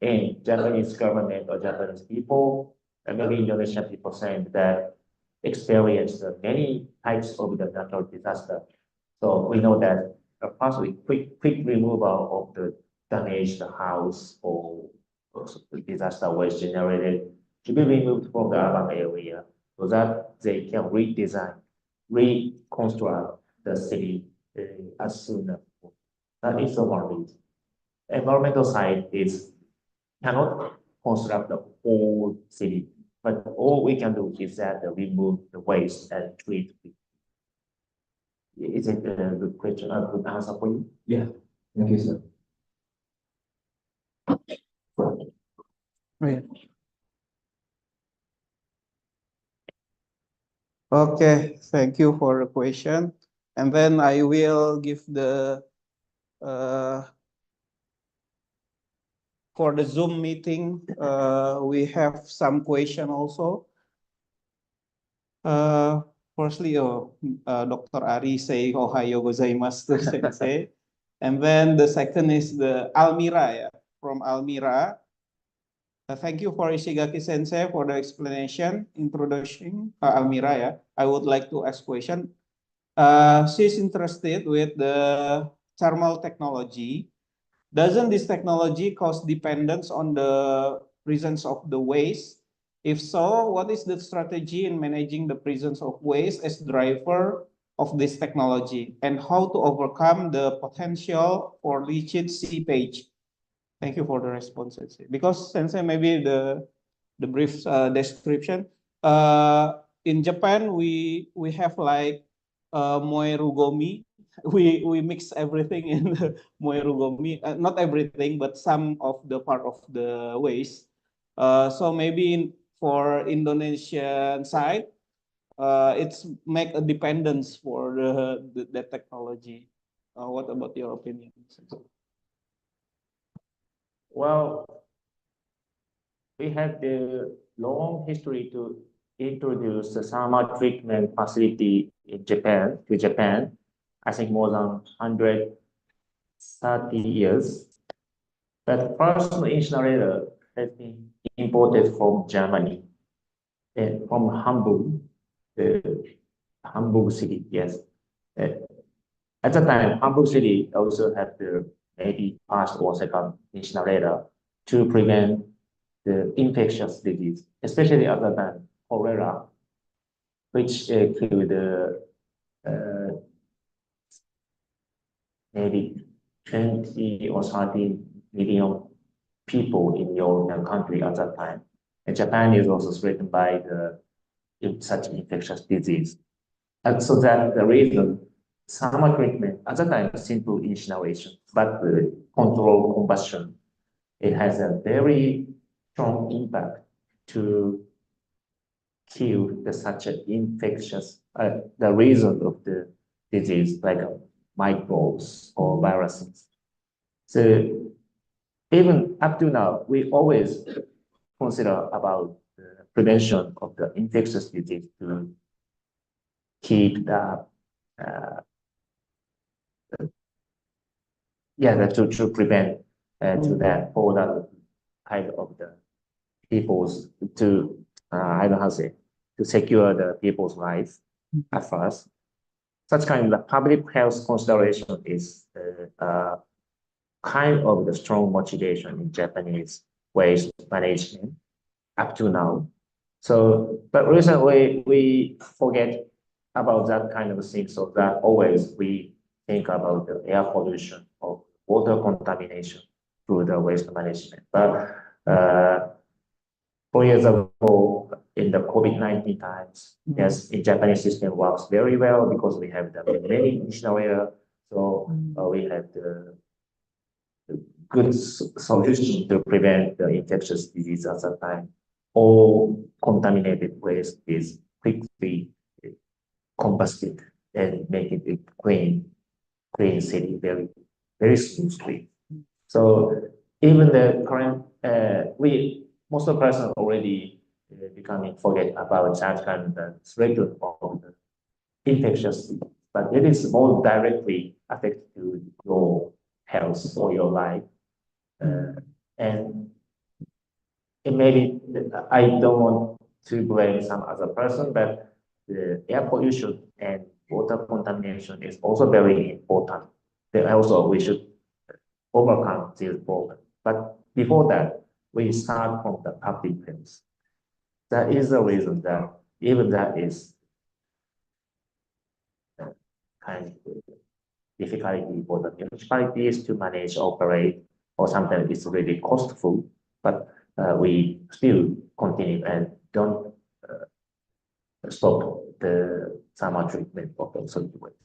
S2: in Japanese government or Japanese people, and maybe Indonesian people saying that experience many types of the natural disaster. So we know that possibly quick removal of the damaged house or disaster waste generated to be removed from the urban area so that they can redesign, reconstruct the city as soon as possible. That is the one reason. Environmental side is cannot construct the whole city, but all we can do is that remove the waste and treat it. Is it a good question, a good answer for you?
S4: Yeah, thank you, sir.
S1: Yeah. Okay, thank you for the question. And then I will give the for the Zoom meeting, we have some question also. Firstly, Dr. Ari say Ohayo gozaimasu to Sensei. And then the second is the Almira, yeah, from Almira. Thank you for Ishigaki Sensei for the explanation, introducing Almira, yeah. I would like to ask question. She's interested with the thermal technology. Doesn't this technology cause dependence on the presence of the waste? If so, what is the strategy in managing the presence of waste as driver of this technology, and how to overcome the potential for leachate seepage? Thank you for the responses. Because Sensei, maybe the brief description. In Japan, we have like moerugomi. We mix everything in the moerugomi. Not everything, but some of the part of the waste. So maybe for Indonesian side, it's make a dependence for the technology. What about your opinion?
S2: Well, we have the long history introduced the thermal treatment facility in Japan, I think more than 130 years. But first incinerator has been imported from Germany, from Hamburg, Hamburg city, yes. At the time, Hamburg city also had the maybe first or second incinerator to prevent the infectious disease, especially at the time, cholera, which killed maybe 20 or 30 million people in European country at that time. And Japan is also threatened by such infectious disease. And so that the reason thermal treatment at that time simple incineration, but controlled combustion, it has a very strong impact to kill such an infectious, the reason of the disease, like microbes or viruses. So even up to now, we always consider about the prevention of the infectious disease to keep the to prevent to that for that kind of the people's to I don't know how to say, to secure the people's lives at first. Such kind of public health consideration is kind of the strong motivation in Japanese waste management up to now. So, but recently we forget about that kind of thing, so that always we think about the air pollution or water contamination through the waste management. But 4 years ago, in the COVID-19 times, yes, the Japanese system works very well because we have the many incinerator, so we have the good solution to prevent the infectious disease at that time. All contaminated waste is quickly combusted and making it clean city very smoothly. So even the current, most of the person already becoming forget about that kind of threat of the infectious, but it is more directly affect to your health or your life. And it maybe, I don't want to blame some other person, but the air pollution and water contamination is also very important. Then also we should overcome this problem. But before that, we start from the public health. That is the reason that even that is kind of difficulty for the municipalities to manage, operate, or sometimes it's really costful, but we still continue and don't stop the thermal treatment of the solid waste.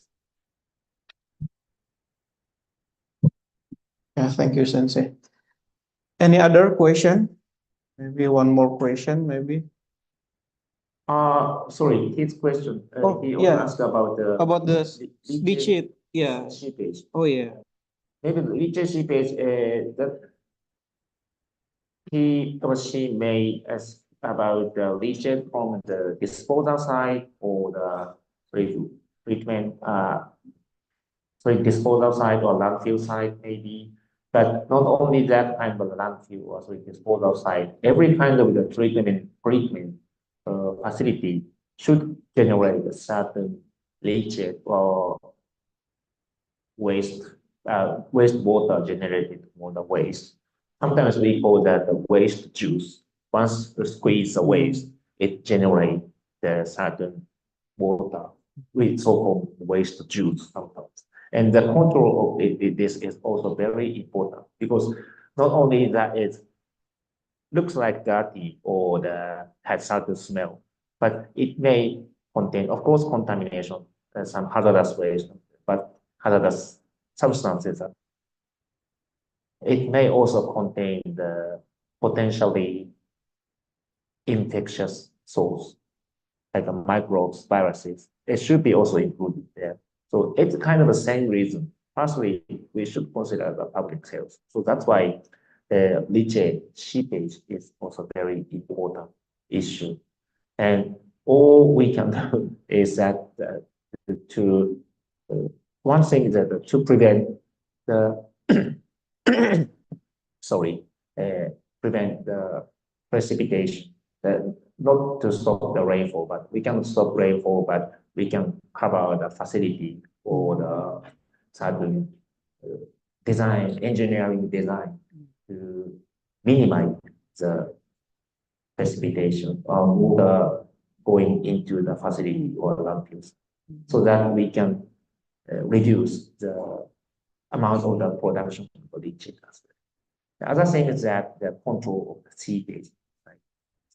S1: Yeah, thank you, Sensei. Any other question? Maybe one more question, maybe.
S2: Sorry, his question. He
S1: yeah.
S2: asked about the
S1: leachate. Yeah.
S2: Seepage.
S1: Oh, yeah.
S2: Maybe leachate seepage. That he or she may ask about the leachate from the disposal site or the treatment, disposal site or landfill site maybe. But not only that kind of landfill or disposal site, every kind of the treatment facility should generate a certain leachate or wastewater generated from the waste. Sometimes we call that the waste juice. Once you squeeze the waste, it generates the certain water with so-called waste juice sometimes. And the control of this is also very important because not only that it looks like dirty or has certain smell, but it may contain, of course, contamination and some hazardous waste, but hazardous substances. It may also contain the potentially infectious source, like microbes, viruses. It should be also included there. So it's kind of the same reason. Firstly, we should consider the public health. So that's why the leachate seepage is also very important issue. And all we can do is that one thing is that to prevent the sorry, prevent the precipitation. Not to stop the rainfall, but we can stop rainfall, but we can cover the facility or the certain engineering design to minimize the precipitation of water going into the facility or landfills, so that we can reduce the amount of the production of leachate. The other thing is that the control of the seepage. Right?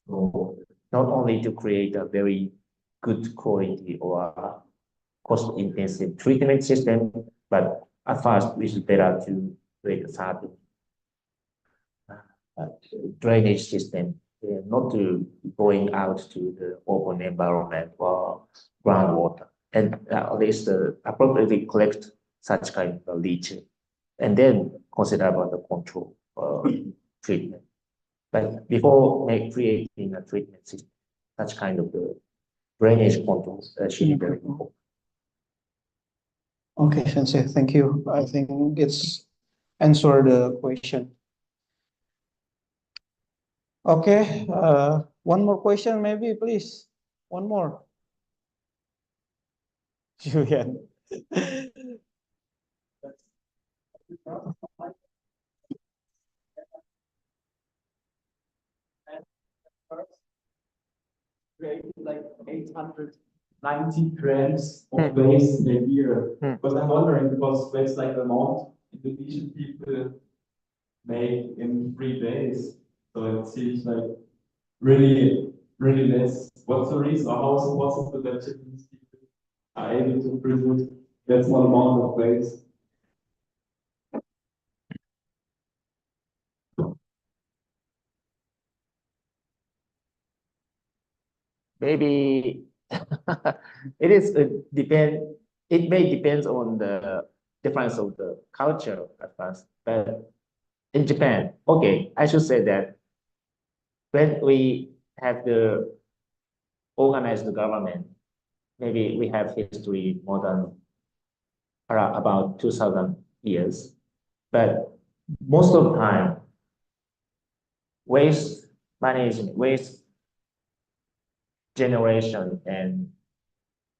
S2: So not only to create a very good quality or cost-intensive treatment system, but at first it's better to create a certain drainage system, not to going out to the open environment or groundwater, and at least appropriately collect such kind of leachate, and then consider about the control treatment. But before creating a treatment system, such kind of the drainage control should be very important.
S5: Okay, Sensei, thank you. I think it's answered the question. Okay, one more question, maybe, please. One more. Julian.
S3: Created like 890 grams of waste a year. But I'm wondering, because waste like the amount Indonesian people make in 3 days, so it seems like really less. What's the reason, or how is it possible that Japanese people are able to produce that small amount of waste?
S2: Maybe it is depend. It may depend on the difference of the culture at first, but in Japan, okay, I should say that when we have the organized government, maybe we have history more than about 2,000 years, but most of the time, waste management, waste generation and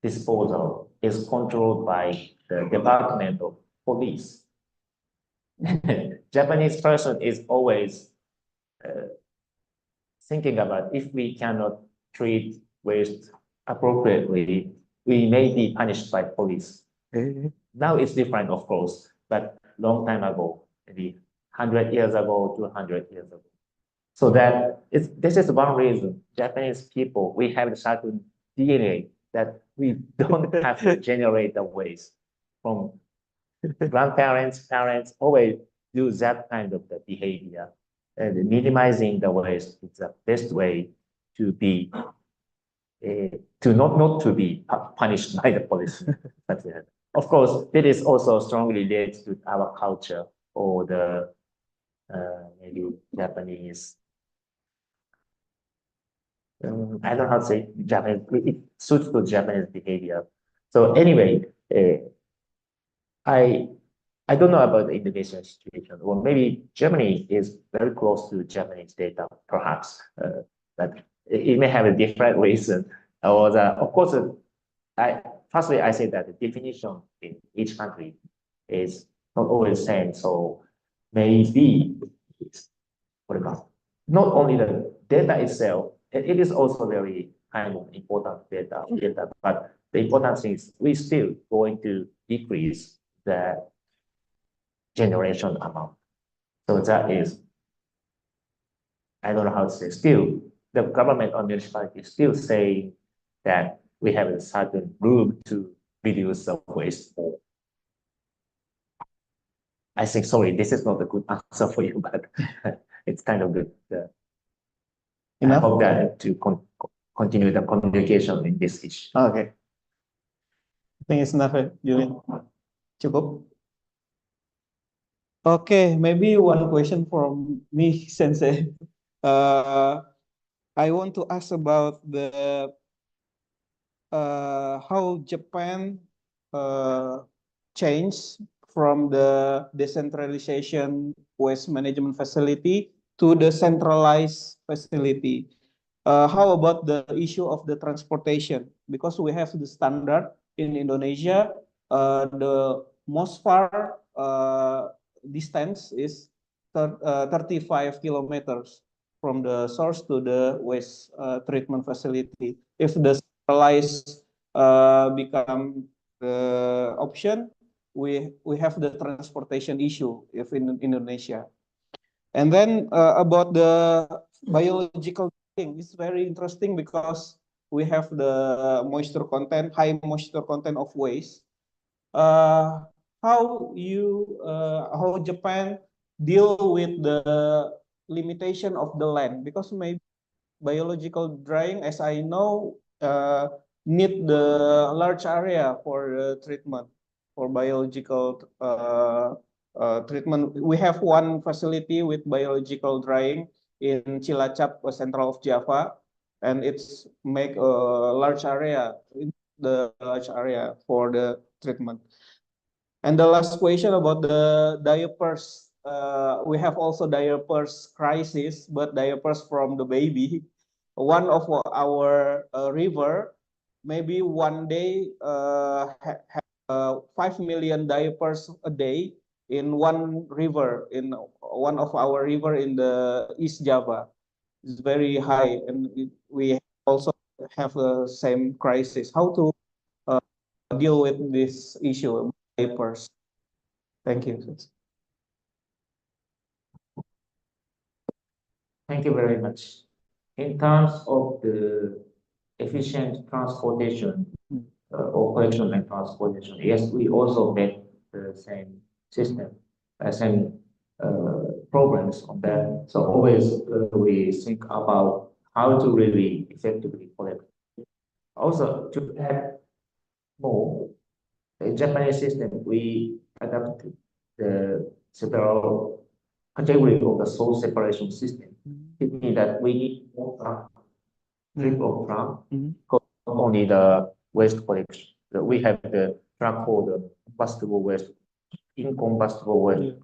S2: disposal is controlled by the Department of Police. Japanese person is always thinking about, if we cannot treat waste appropriately, we may be punished by police. Now it's different, of course, but long time ago, maybe 100 years ago, 200 years ago. So that this is one reason Japanese people, we have a certain DNA that we don't have to generate the waste from grandparents, parents, always do that kind of the behavior. And minimizing the waste is the best way to be, to not to be punished by the police. But, of course, it is also strongly related to our culture or the maybe Japanese. I don't know how to say Japanese. It suits to Japanese behavior. So anyway, I don't know about the Indonesian situation, or maybe Germany is very close to Japanese data, perhaps, but it may have a different reason. Or of course, firstly, I say that the definition in each country is not always the same. So maybe, for example, not only the data itself, it is also very kind of important data, but the important thing is we're still going to decrease the generation amount. So that is, I don't know how to say, still, the government or municipality is still saying that we have a certain room to reduce the waste more. I think, sorry, this is not a good answer for you, but it's kind of good. I hope that to continue the communication in this issue.
S5: Okay. I think it's enough, Julian. Cukup. Okay, maybe one question from me, Sensei. I want to ask about the how Japan changed from the decentralization waste management facility to the centralized facility. How about the issue of the transportation? Because we have the standard in Indonesia, the most far distance is 35 kilometers from the source to the waste treatment facility. If the centralized become the option, we have the transportation issue if in Indonesia. And then about the biological thing, it's very interesting because we have the moisture content, high moisture content of waste. How Japan deal with the limitation of the land, because maybe biological drying, as I know, need the large area for treatment for biological treatment. We have one facility with biological drying in Cilacap, central of Java, and it's make a large area, the large area for the treatment. And the last question about the diapers. We have also diapers crisis, but diapers from the baby. One of our river, maybe one day have 5 million diapers a day in one river, in one of our river in the East Java. It's very high, and we also have the same crisis. How to deal with this issue, diapers? Thank you.
S2: Thank you very much. In terms of the efficient transportation or collection and transportation, yes, we also make the same system, same programs on that. So always we think about how to really effectively collect. Also, to add more, the Japanese system, we adapted the several categories of the source separation system. It means that we need more truck, trip of truck, only the waste collection. We have the truck for the combustible waste, incombustible waste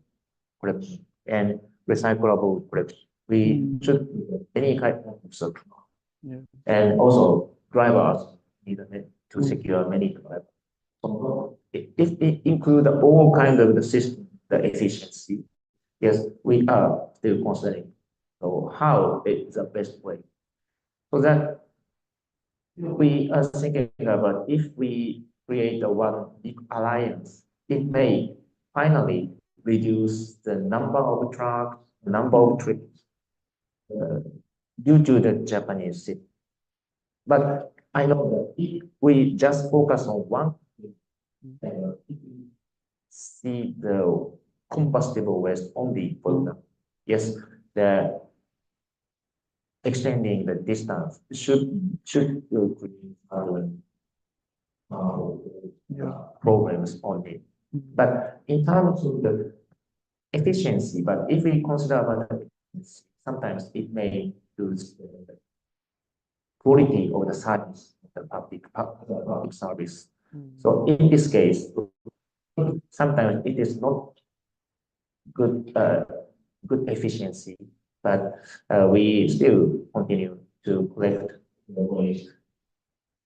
S2: collection, and recyclable collection. We should any kind of truck. And also drivers need to secure many drivers. So it includes all kinds of the system, the efficiency. Yes, we are still considering. So how is the best way? So that we are thinking about if we create a one big alliance, it may finally reduce the number of trucks, number of trips due to the Japanese system. But I know that if we just focus on one thing, see the combustible waste only for them. Yes, the extending the distance should create problems only. But in terms of the efficiency, but if we consider about the efficiency, sometimes it may lose the quality of the service of the public service. So in this case, sometimes it is not good efficiency, but we still continue to collect the waste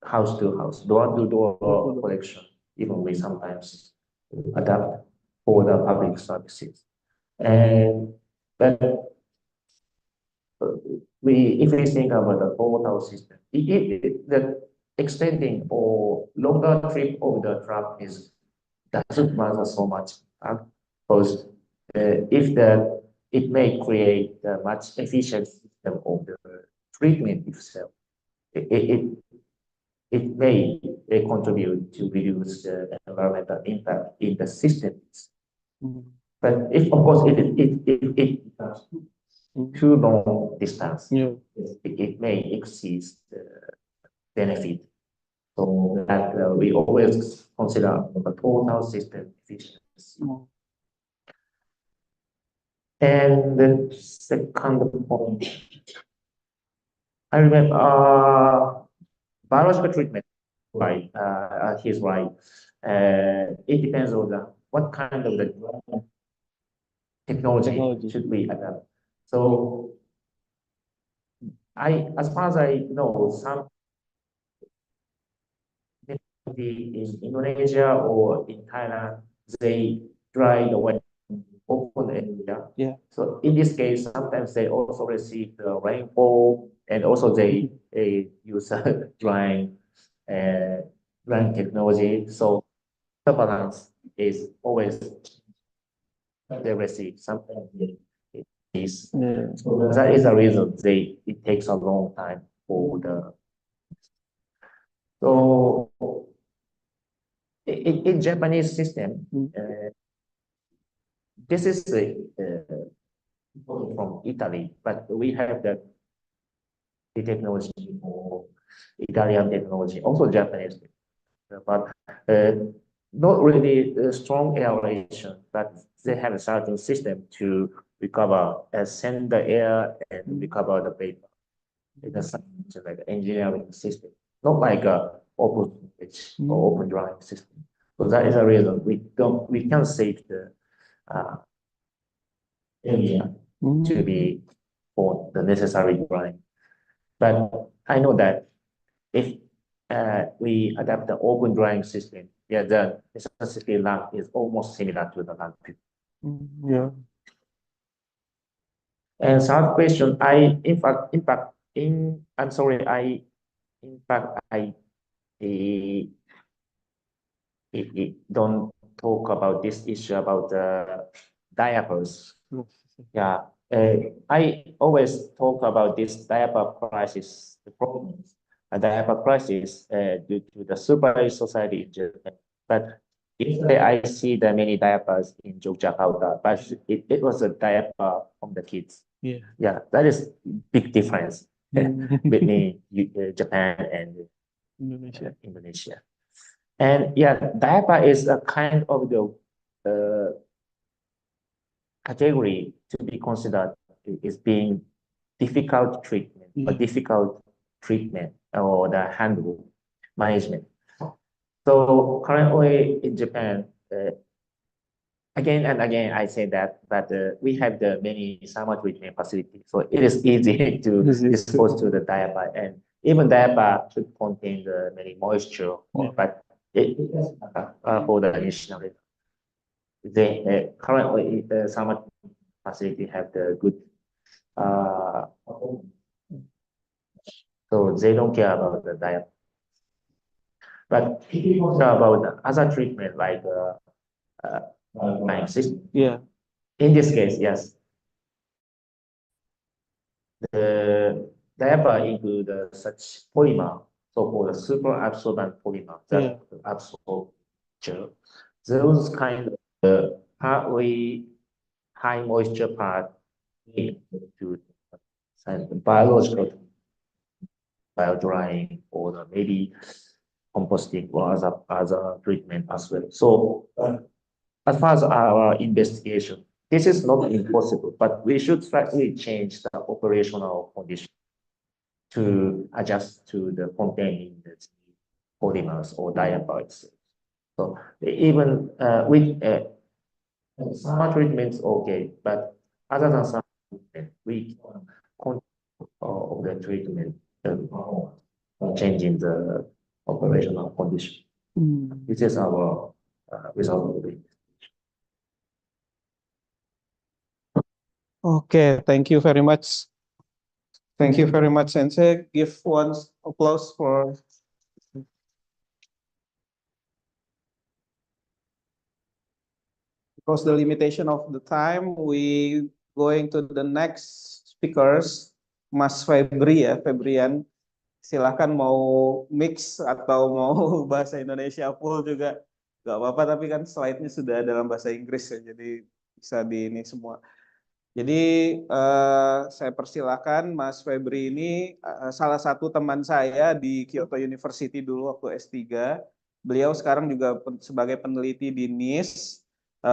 S2: house to house, door to door collection, even we sometimes adapt for the public services. And but if we think about the total system, the extending or longer trip of the truck doesn't matter so much, because if it may create a much efficient system of the treatment itself. It may contribute to reduce the environmental impact in the systems. But if, of course, it becomes too long distance, it may exceed the benefit. So that we always consider the total system efficiency. And the second point, I remember biological treatment. right. He's right. It depends on what kind of the technology should we adapt. So as far as I know, some in Indonesia or in Thailand, they dry the wet open area.
S5: Yeah.
S2: So in this case, sometimes they also receive the rainfall, and also they use drying technology. So the balance is always they receive something it is.
S5: Yeah.
S2: So that is the reason it takes a long time for the. So in Japanese system, this is from Italy, but we have the technology or Italian technology, also Japanese, but not really a strong aeration, but they have a certain system to recover, send the air and recover the vapor. It's like an engineering system, not like a open switch or open drying system. So that is a reason we can save the area to be for the necessary drying. But I know that if we adapt the open drying system, yeah, the necessity land is almost similar to the landfill.
S5: Yeah.
S2: And third question, I'm sorry, I don't talk about this issue about the diapers. Yeah, I always talk about this diaper crisis, the problems, a diaper crisis due to the superage society in Japan. But yesterday I see the many diapers in Yogyakarta, but it was a diaper from the kids.
S5: Yeah.
S2: Yeah, that is big difference between Japan and Indonesia. And yeah, diaper is a kind of the category to be considered is being difficult treatment, or difficult treatment or the handle management. So currently in Japan, again and again, I say that, but we have the many summer treatment facilities. So it is easy to dispose to the diaper, and even diaper should contain the many moisture, but it for the initial. They currently the summer facility have the good so they don't care about the diet. But if you talk about the other treatment like system,
S5: Yeah.
S2: in this case, yes, the diaper include such polymer, so-called super absorbent polymer that absorb those kind of partly high moisture part to biological bio drying or maybe composting or other treatment as well. So as far as our investigation, this is not impossible, but we should slightly change the operational condition to adjust to the containing the polymers or diapers. So even with some treatments, okay, but other than some treatment, we control of the treatment changing the operational condition. This is our result of the investigation.
S5: Okay, thank you very much. Thank you very much, Sensei. Give one applause for. Because the limitation of the time, we going to the next speakers, Mas Febri ya, Febrian. Silakan mau mix atau mau bahasa Indonesia full juga nggak apa-apa, tapi kan slide-nya sudah dalam bahasa Inggris ya, jadi bisa di ini semua. Jadi saya persilakan Mas Febri ini salah satu teman saya di Kyoto University dulu waktu S3. Beliau sekarang juga sebagai peneliti di NIST,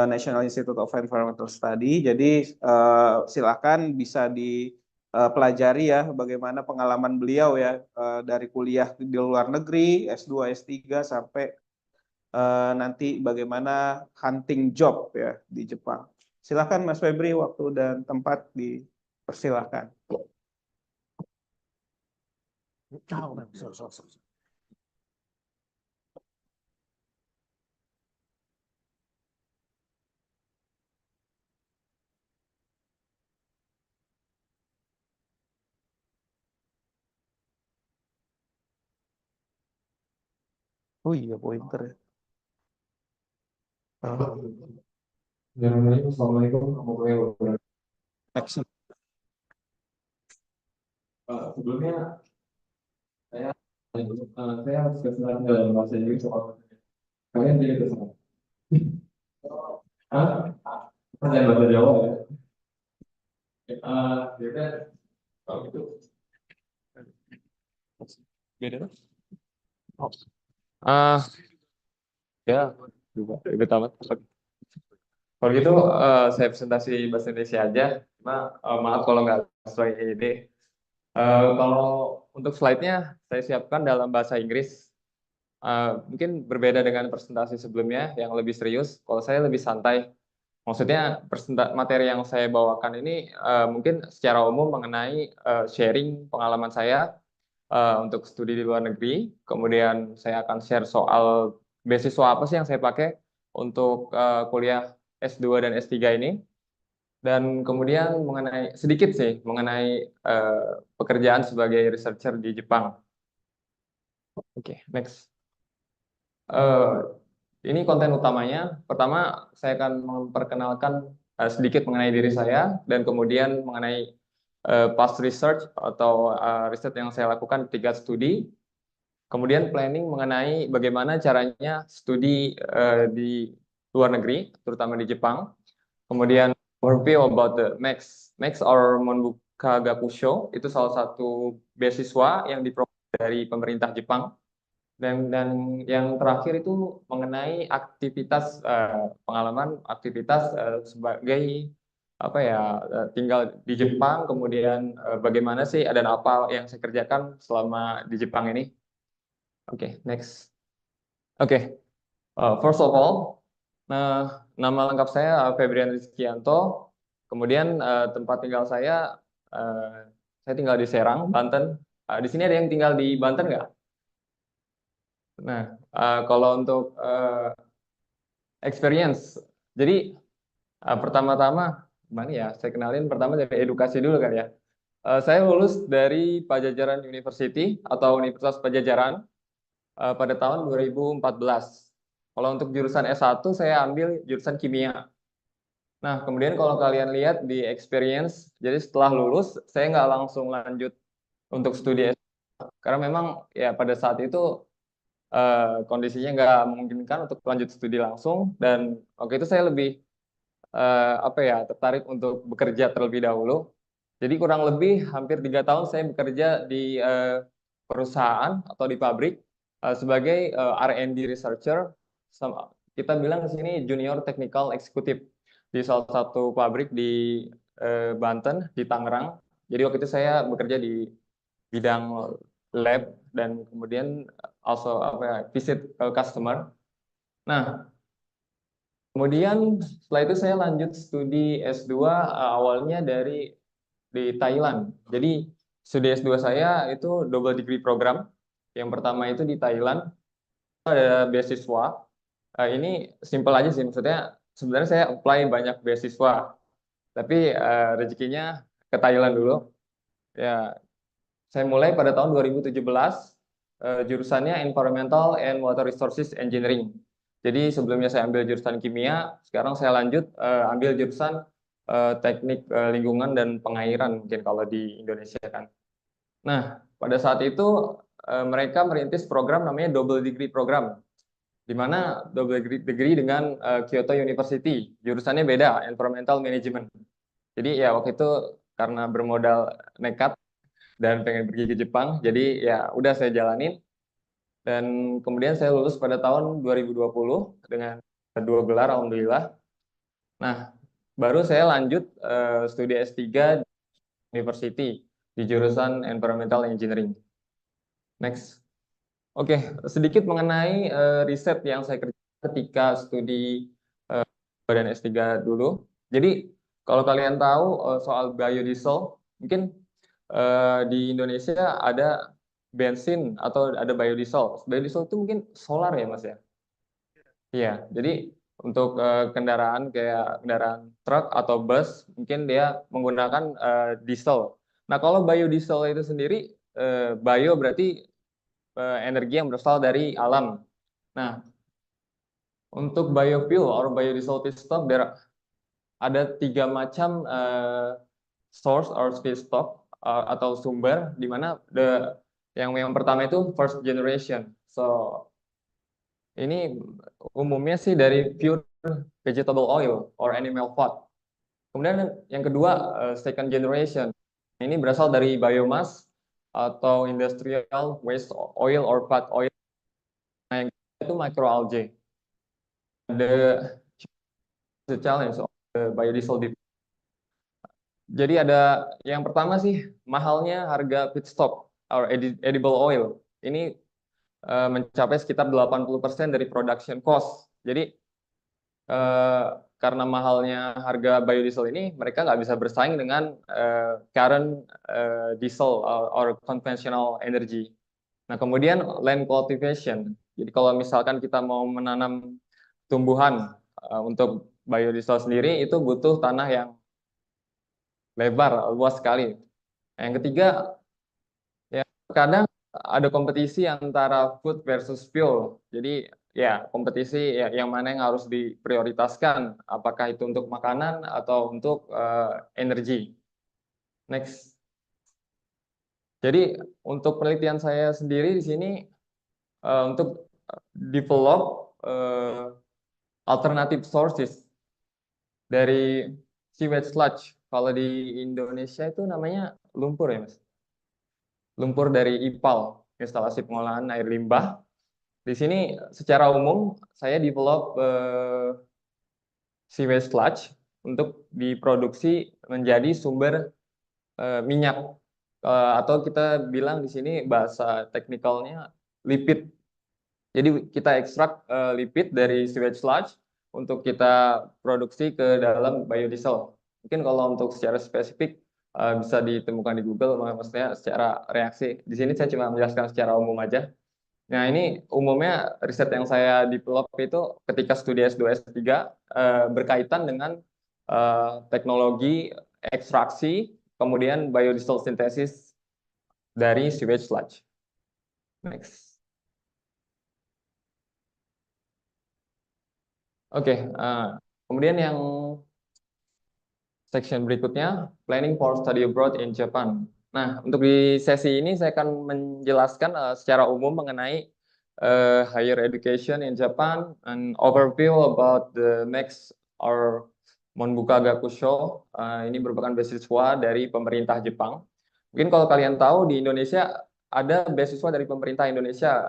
S5: National Institute of Environmental Study. Jadi silakan bisa pelajari ya bagaimana pengalaman beliau ya dari kuliah di luar negeri, S2, S3 sampai nanti bagaimana hunting job ya di Jepang. Silakan Mas Febri, waktu dan tempat dipersilakan. Oh iya, pointer ya.
S3: Assalamualaikum warahmatullahi wabarakatuh.
S5: Next.
S3: Sebelumnya saya saya harus kesulitan dalam bahasa Inggris soal kalian tidak kesulitan. Pertanyaan bahasa Jawa ya. Jadi kalau gitu
S6: Beda. Ya, ribet amat. Kalau gitu saya presentasi bahasa Indonesia aja. Cuma maaf kalau nggak sesuai ide. Kalau untuk slide-nya saya siapkan dalam bahasa Inggris. Mungkin berbeda dengan presentasi sebelumnya yang lebih serius. Kalau saya lebih santai. Maksudnya materi yang saya bawakan ini mungkin secara umum mengenai sharing pengalaman saya untuk studi di luar negeri. Kemudian saya akan share soal beasiswa apa sih yang saya pakai untuk kuliah S2 dan S3 ini. Dan kemudian sedikit sih mengenai pekerjaan sebagai researcher di Jepang. Oke, next. Ini konten utamanya. Pertama, saya akan memperkenalkan sedikit mengenai diri saya dan kemudian mengenai past research atau riset yang saya lakukan di 3 studi. Kemudian planning mengenai bagaimana caranya studi di luar negeri, terutama di Jepang. Kemudian overview about the MEX or Monbuka Gakusho, itu salah satu beasiswa yang dipromosi dari pemerintah Jepang. Dan yang terakhir itu mengenai aktivitas pengalaman aktivitas sebagai apa ya tinggal di Jepang, kemudian bagaimana sih dan apa yang saya kerjakan selama di Jepang ini. Oke, next. Oke, first of all, nama lengkap saya Febrian Rizkianto. Kemudian tempat tinggal saya tinggal di Serang, Banten. Di sini ada yang tinggal di Banten nggak? Nah, kalau untuk experience, jadi pertama-tama, gimana ya? Saya kenalin pertama dari edukasi dulu kan ya. Saya lulus dari Pajajaran University atau Universitas Pajajaran pada tahun 2014. Kalau untuk jurusan S1 saya ambil jurusan kimia. Nah, kemudian kalau kalian lihat di experience, jadi setelah lulus saya nggak langsung lanjut untuk studi S1 karena memang ya pada saat itu kondisinya nggak memungkinkan untuk lanjut studi langsung, dan waktu itu saya lebih tertarik untuk bekerja terlebih dahulu. Jadi kurang lebih hampir 3 tahun saya bekerja di perusahaan atau di pabrik sebagai R&D researcher. Kita bilang di sini junior technical executive di salah satu pabrik di Banten, di Tangerang. Jadi waktu itu saya bekerja di bidang lab dan kemudian also visit ke customer. Nah, kemudian setelah itu saya lanjut studi S2 awalnya di Thailand. Jadi studi S2 saya itu double degree program. Yang pertama itu di Thailand, ada beasiswa. Ini simple aja sih, maksudnya sebenarnya saya apply banyak beasiswa, tapi rezekinya ke Thailand dulu. Ya, saya mulai pada tahun 2017, jurusannya Environmental and Water Resources Engineering. Jadi sebelumnya saya ambil jurusan kimia, sekarang saya lanjut ambil jurusan teknik lingkungan dan pengairan, mungkin kalau di Indonesia kan. Nah, pada saat itu mereka merintis program namanya double degree program, di mana double degree dengan Kyoto University, jurusannya beda, Environmental Management. Jadi ya waktu itu karena bermodal nekat dan pengen pergi ke Jepang, jadi ya udah saya jalanin. Dan kemudian saya lulus pada tahun 2020 dengan 2 gelar, alhamdulillah. Nah, baru saya lanjut studi S3 University di jurusan Environmental Engineering. Next. Oke, sedikit mengenai riset yang saya kerjakan ketika studi dan S3 dulu. Jadi kalau kalian tahu soal biodiesel, mungkin di Indonesia ada bensin atau ada biodiesel. Biodiesel itu mungkin solar ya Mas ya? Iya, jadi untuk kendaraan kayak kendaraan truk atau bus, mungkin dia menggunakan diesel. Nah kalau biodiesel itu sendiri, bio berarti energi yang berasal dari alam. Nah, untuk biofuel atau biodiesel feedstock, ada 3 macam source or feedstock atau sumber, di mana yang pertama itu first generation. So ini umumnya sih dari pure vegetable oil or animal fat. Kemudian yang kedua second generation. Ini berasal dari biomass atau industrial waste oil or fat oil. Nah, yang ketiga itu microalgae. The challenge of the biodiesel. Jadi ada yang pertama sih mahalnya harga feedstock or edible oil. Ini mencapai sekitar 80% dari production cost. Jadi karena mahalnya harga biodiesel ini, mereka nggak bisa bersaing dengan current diesel or conventional energy. Nah, kemudian land cultivation. Jadi kalau misalkan kita mau menanam tumbuhan untuk biodiesel sendiri, itu butuh tanah yang lebar, luas sekali. Yang ketiga, ya kadang ada kompetisi antara food versus fuel. Jadi ya kompetisi ya, yang mana yang harus diprioritaskan, apakah itu untuk makanan atau untuk energi. Next. Jadi untuk penelitian saya sendiri di sini untuk develop alternative sources dari sewage sludge. Kalau di Indonesia itu namanya lumpur ya Mas? Lumpur dari IPAL, instalasi pengolahan air limbah. Di sini secara umum saya develop sewage sludge untuk diproduksi menjadi sumber minyak atau kita bilang di sini bahasa teknikalnya lipid. Jadi kita ekstrak lipid dari sewage sludge untuk kita produksi ke dalam biodiesel. Mungkin kalau untuk secara spesifik bisa ditemukan di Google, maksudnya secara reaksi. Di sini saya cuma menjelaskan secara umum aja. Nah ini umumnya riset yang saya develop itu ketika studi S2 S3 berkaitan dengan teknologi ekstraksi, kemudian biodiesel sintesis dari sewage sludge. Next. Oke, kemudian yang section berikutnya, planning for study abroad in Japan. Nah, untuk di sesi ini saya akan menjelaskan secara umum mengenai higher education in Japan, an overview about the next or Monbuka Gakusho. Ini merupakan beasiswa dari pemerintah Jepang. Mungkin kalau kalian tahu di Indonesia ada beasiswa dari pemerintah Indonesia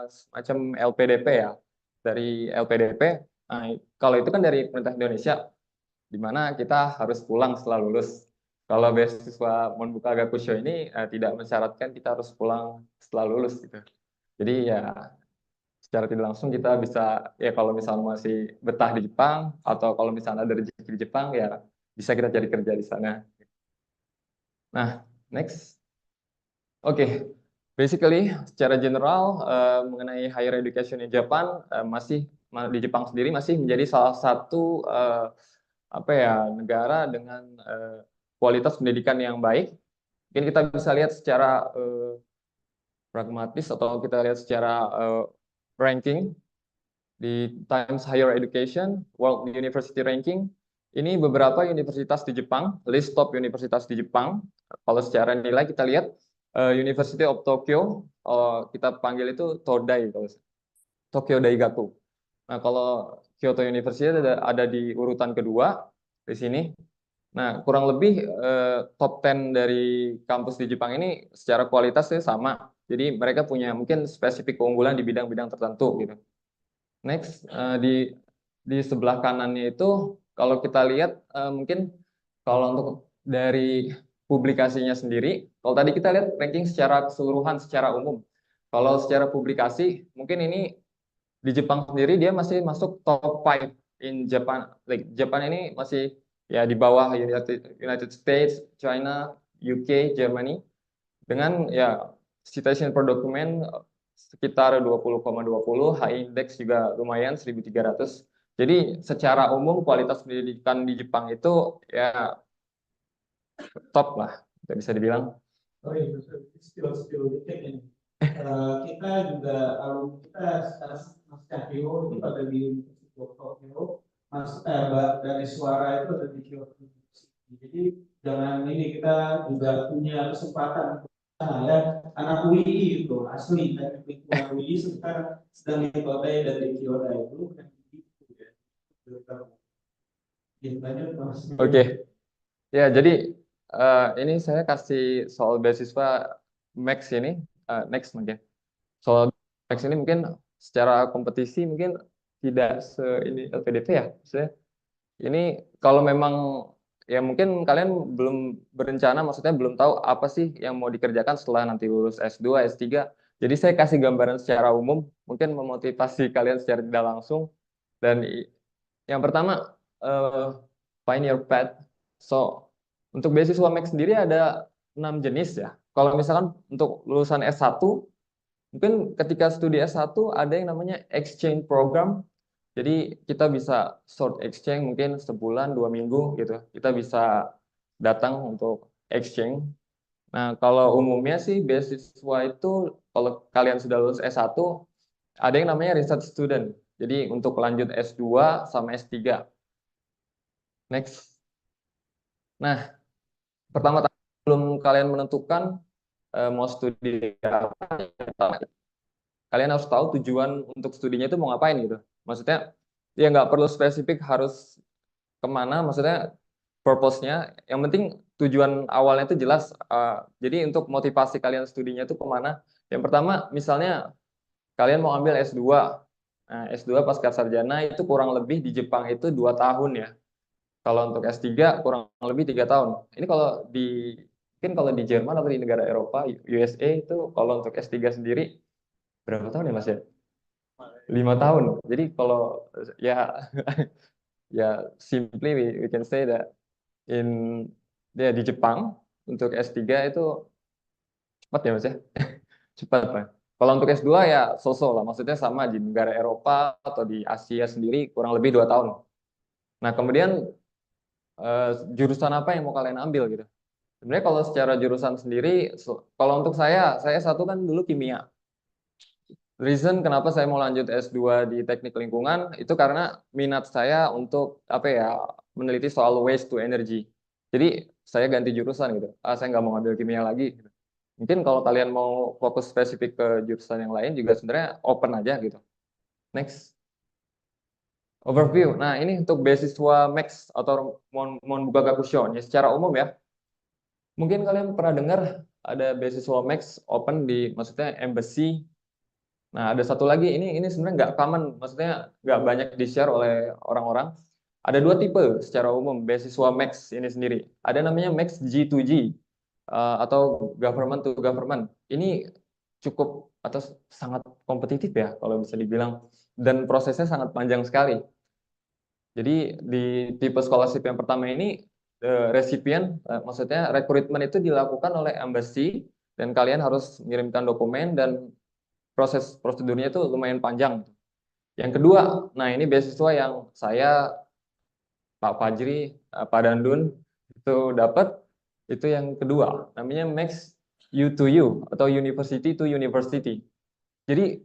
S6: semacam LPDP ya, dari LPDP. Nah, kalau itu kan dari pemerintah Indonesia, di mana kita harus pulang setelah lulus. Kalau beasiswa Monbuka Gakusho ini tidak mensyaratkan kita harus pulang setelah lulus gitu. Jadi ya secara tidak langsung kita bisa ya kalau misalnya masih betah di Jepang atau kalau misalnya ada rezeki di Jepang ya bisa kita cari kerja di sana. Nah, next. Oke. Basically secara general mengenai higher education in Japan masih di Jepang sendiri masih menjadi salah satu apa ya negara dengan kualitas pendidikan yang baik. Mungkin kita bisa lihat secara pragmatis atau kita lihat secara ranking di Times Higher Education World University Ranking. Ini beberapa universitas di Jepang, list top universitas di Jepang. Kalau secara nilai kita lihat University of Tokyo, kita panggil itu Todai, Tokyo Daigaku. Nah, kalau Kyoto University ada di urutan kedua di sini. Nah, kurang lebih top 10 dari kampus di Jepang ini secara kualitasnya sama. Jadi mereka punya mungkin spesifik keunggulan di bidang-bidang tertentu gitu. Next, di sebelah kanannya itu kalau kita lihat mungkin kalau untuk dari publikasinya sendiri. Kalau tadi kita lihat ranking secara keseluruhan, secara umum. Kalau secara publikasi, mungkin ini di Jepang sendiri dia masih masuk top 5 in Japan. Like Jepang ini masih ya di bawah United States, China, UK, Germany dengan ya citation per dokumen sekitar 20,20, high index juga lumayan 1.300. Jadi secara umum kualitas pendidikan di Jepang itu ya top lah, bisa dibilang.
S5: Sorry, still dikit ini. Kita juga alumni kita sekarang pasca Hero itu ada di University of Tokyo, dari suara itu ada di Kyoto University. Jadi jangan ini, kita juga punya kesempatan. Nah, ya, anak UII itu asli teknik lingkungan UII sekarang sedang dipakai dari Kyoto itu kan gitu ya.
S6: Oke. Ya, jadi ini saya kasih soal beasiswa Max ini, next mungkin. Soal Max ini mungkin secara kompetisi mungkin tidak ini LPDP ya. Maksudnya ini kalau memang ya mungkin kalian belum berencana, maksudnya belum tahu apa sih yang mau dikerjakan setelah nanti lulus S2, S3. Jadi saya kasih gambaran secara umum, mungkin memotivasi kalian secara tidak langsung. Dan yang pertama, find your path. So, untuk beasiswa Max sendiri ada 6 jenis ya. Kalau misalkan untuk lulusan S1, mungkin ketika studi S1 ada yang namanya exchange program. Jadi kita bisa short exchange mungkin sebulan, 2 minggu gitu. Kita bisa datang untuk exchange. Nah, kalau umumnya sih beasiswa itu kalau kalian sudah lulus S1, ada yang namanya research student. Jadi untuk lanjut S2 sama S3. Next. Nah, pertama-tama sebelum kalian menentukan mau studi apa, kalian harus tahu tujuan untuk studinya itu mau ngapain gitu. Maksudnya, ya nggak perlu spesifik harus kemana, maksudnya purpose-nya. Yang penting tujuan awalnya itu jelas. Jadi untuk motivasi kalian studinya itu kemana. Yang pertama, misalnya kalian mau ambil S2. Nah, S2 pasca sarjana itu kurang lebih di Jepang itu 2 tahun ya. Kalau untuk S3 kurang lebih 3 tahun. Ini kalau mungkin kalau di Jerman atau di negara Eropa, USA itu kalau untuk S3 sendiri berapa tahun ya Mas ya? 5 tahun. Jadi kalau ya ya simply we can say that di Jepang untuk S3 itu cepat ya Mas ya. Cepat Pak. Kalau untuk S2 ya so-so lah, maksudnya sama di negara Eropa atau di Asia sendiri kurang lebih 2 tahun. Nah, kemudian jurusan apa yang mau kalian ambil gitu. Sebenarnya kalau secara jurusan sendiri, kalau untuk saya satu kan dulu kimia. Reason kenapa saya mau lanjut S2 di teknik lingkungan itu karena minat saya untuk apa ya, meneliti soal waste to energy. Jadi saya ganti jurusan gitu. Saya nggak mau ngambil kimia lagi. Gitu. Mungkin kalau kalian mau fokus spesifik ke jurusan yang lain juga sebenarnya open aja gitu. Next. Overview. Nah, ini untuk beasiswa Max atau mau buka gakushon ya secara umum ya. Mungkin kalian pernah dengar ada beasiswa Max open di maksudnya embassy. Nah, ada satu lagi ini sebenarnya nggak common, maksudnya nggak banyak di-share oleh orang-orang. Ada 2 tipe secara umum beasiswa Max ini sendiri. Ada namanya Max G2G atau government to government. Ini cukup atau sangat kompetitif ya kalau bisa dibilang, dan prosesnya sangat panjang sekali. Jadi di tipe scholarship yang pertama ini resipien, maksudnya rekrutmen itu dilakukan oleh embassy dan kalian harus mengirimkan dokumen dan proses prosedurnya itu lumayan panjang. Yang kedua, nah ini beasiswa yang saya, Pak Fajri, Pak Dandun itu dapat, itu yang kedua, namanya Max U to U atau University to University. Jadi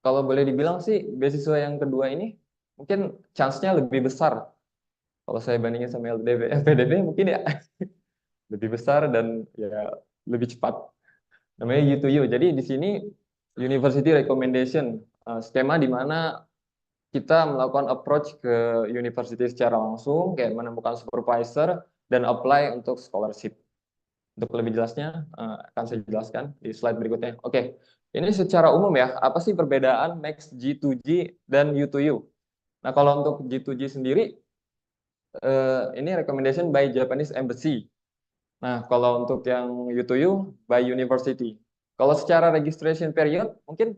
S6: kalau boleh dibilang sih beasiswa yang kedua ini mungkin chance-nya lebih besar. Kalau saya bandingin sama LPDP mungkin ya lebih besar dan ya lebih cepat. Namanya U to U. Jadi di sini University Recommendation, skema di mana kita melakukan approach ke university secara langsung, kayak menemukan supervisor dan apply untuk scholarship. Untuk lebih jelasnya akan saya jelaskan di slide berikutnya. Oke, ini secara umum ya, apa sih perbedaan Max G2G dan U2U? Nah, kalau untuk G2G sendiri, ini recommendation by Japanese Embassy. Nah, kalau untuk yang U2U by university. Kalau secara registration period mungkin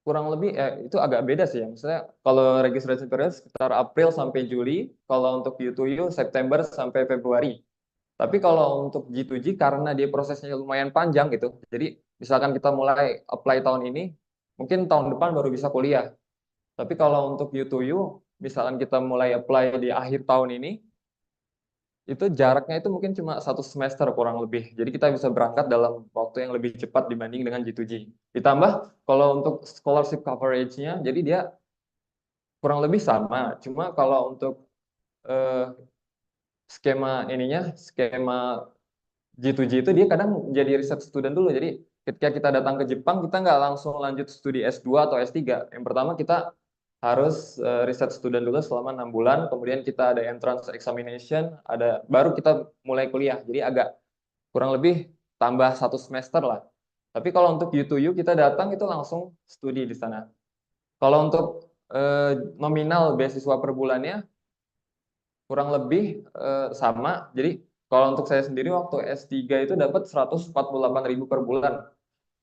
S6: kurang lebih itu agak beda sih ya. Misalnya kalau registration period sekitar April sampai Juli, kalau untuk U2U September sampai Februari. Tapi kalau untuk G2G karena dia prosesnya lumayan panjang gitu. Jadi misalkan kita mulai apply tahun ini, mungkin tahun depan baru bisa kuliah. Tapi kalau untuk U2U, misalkan kita mulai apply di akhir tahun ini, itu jaraknya itu mungkin cuma 1 semester kurang lebih. Jadi kita bisa berangkat dalam waktu yang lebih cepat dibanding dengan G2G. Ditambah kalau untuk scholarship coverage-nya, jadi dia kurang lebih sama. Cuma kalau untuk eh, skema G2G itu dia kadang jadi riset student dulu. Jadi ketika kita datang ke Jepang, kita nggak langsung lanjut studi S2 atau S3. Yang pertama kita harus riset student dulu selama 6 bulan, kemudian kita ada entrance examination, baru kita mulai kuliah. Jadi agak kurang lebih tambah 1 semester lah. Tapi kalau untuk U2U kita datang itu langsung studi di sana. Kalau untuk nominal beasiswa per bulannya kurang lebih sama. Jadi kalau untuk saya sendiri waktu S3 itu dapat 148.000 per bulan.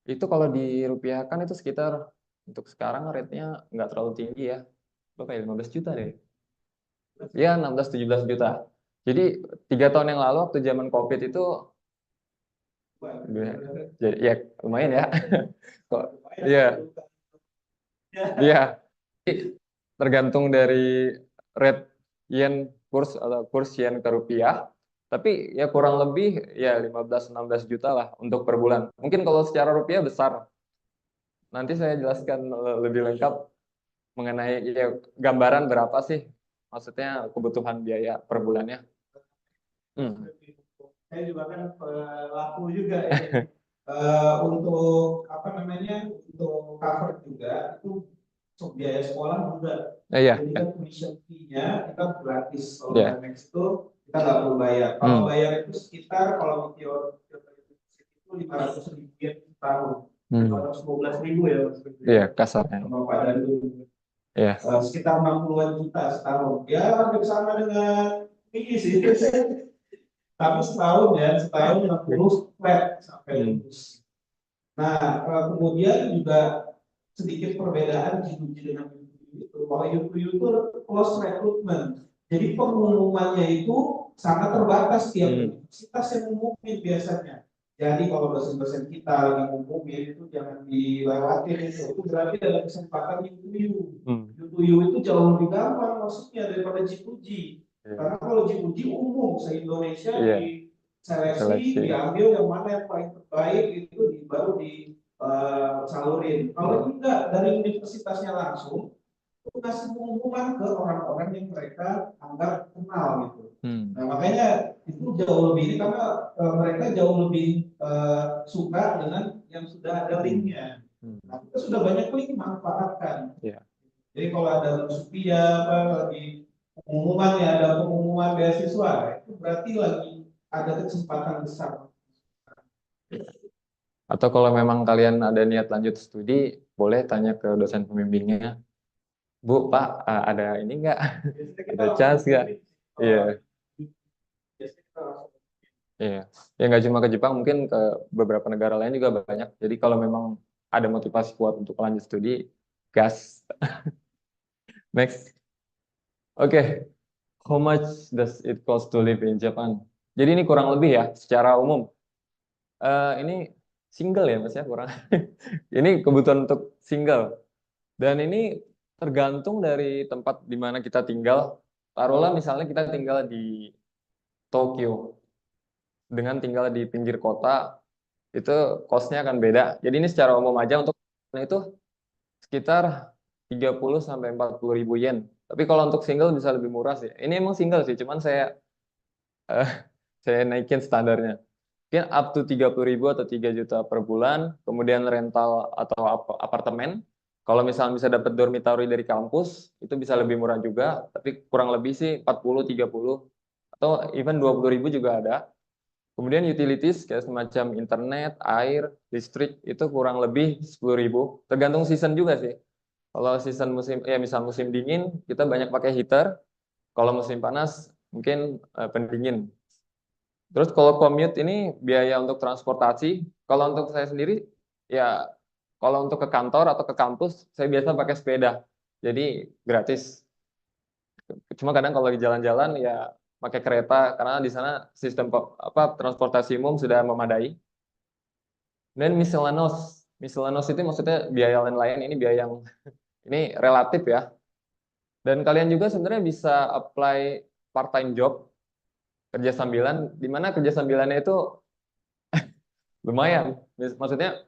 S6: Itu kalau dirupiahkan itu sekitar untuk sekarang rate-nya nggak terlalu tinggi ya. Berapa ya? 15 juta deh. Ya 16-17 juta. Jadi 3 tahun yang lalu waktu zaman COVID itu ya lumayan ya. Kok iya. Iya. Tergantung dari rate yen kurs atau kurs yen ke rupiah. Tapi ya kurang lebih ya 15-16 juta lah untuk per bulan. Mungkin kalau secara rupiah besar. Nanti saya jelaskan lebih lengkap mengenai ya, gambaran berapa sih maksudnya kebutuhan biaya per bulannya.
S1: Saya juga kan pelaku juga ya. Untuk apa namanya, untuk cover juga itu untuk biaya sekolah juga.
S6: Iya.
S1: Jadi kan tuition fee-nya kita gratis. Kalau
S6: Iya.
S1: Max itu kita nggak perlu bayar. Kalau bayar itu sekitar kalau Meteor itu 500.000 yen setahun. 512.000 ya.
S6: Iya, kasarnya.
S1: Sama Pak Danu.
S6: Iya.
S1: Sekitar 60-an juta setahun. Ya hampir sama dengan ini sih. Tapi setahun 60 flat sampai lulus. Nah, kemudian juga sedikit perbedaan G2G dengan U2U itu, bahwa U2U itu close recruitment. Jadi pengumumannya itu sangat terbatas tiap universitas yang ngumumin biasanya. Jadi kalau dosen-dosen kita lagi ngumumin itu jangan dilewatin itu berarti ada kesempatan U2U. U2U itu jauh lebih gampang maksudnya daripada G2G. Karena kalau G2G umum se-Indonesia di seleksi, diambil yang mana yang paling terbaik itu baru disalurin. Kalau tidak dari universitasnya langsung, itu kasih pengumuman ke orang-orang yang mereka anggap kenal gitu. Nah makanya itu jauh lebih karena mereka jauh lebih suka dengan yang sudah ada linknya. Nah kita sudah banyak link manfaatkan. Jadi kalau ada supia lagi pengumuman ya, ada pengumuman beasiswa, itu berarti lagi ada kesempatan besar.
S6: Atau kalau memang kalian ada niat lanjut studi, boleh tanya ke dosen pembimbingnya, Bu, Pak, ada ini enggak? Ada chance enggak? Iya. Iya. Ya nggak cuma ke Jepang, mungkin ke beberapa negara lain juga banyak. Jadi kalau memang ada motivasi kuat untuk lanjut studi, gas. Next. Oke. How much does it cost to live in Japan? Jadi ini kurang lebih ya, secara umum. Ini single ya Mas ya, kurang. Ini kebutuhan untuk single. Dan ini tergantung dari tempat di mana kita tinggal. Taruhlah misalnya kita tinggal di Tokyo. Dengan tinggal di pinggir kota, itu cost-nya akan beda. Jadi ini secara umum aja untuk itu sekitar 30-40 ribu yen. Tapi kalau untuk single bisa lebih murah sih. Ini emang single sih, cuman saya naikin standarnya. Mungkin up to 30.000 atau 3 juta per bulan. Kemudian rental atau apartemen. Kalau misalnya bisa dapat dormitory dari kampus, itu bisa lebih murah juga. Tapi kurang lebih sih 40-30 atau even 20.000 juga ada. Kemudian utilities kayak semacam internet, air, listrik itu kurang lebih 10.000. Tergantung season juga sih. Kalau season musim ya misal musim dingin kita banyak pakai heater. Kalau musim panas mungkin pendingin. Terus kalau commute ini biaya untuk transportasi, kalau untuk saya sendiri ya kalau untuk ke kantor atau ke kampus saya biasa pakai sepeda. Jadi gratis. Cuma kadang kalau lagi jalan-jalan ya pakai kereta karena di sana sistem transportasi umum sudah memadai. Dan miscellaneous. Miscellaneous itu maksudnya biaya lain-lain, ini biaya yang ini relatif ya. Dan kalian juga sebenarnya bisa apply part-time job, kerja sambilan, di mana kerja sambilannya itu lumayan. Maksudnya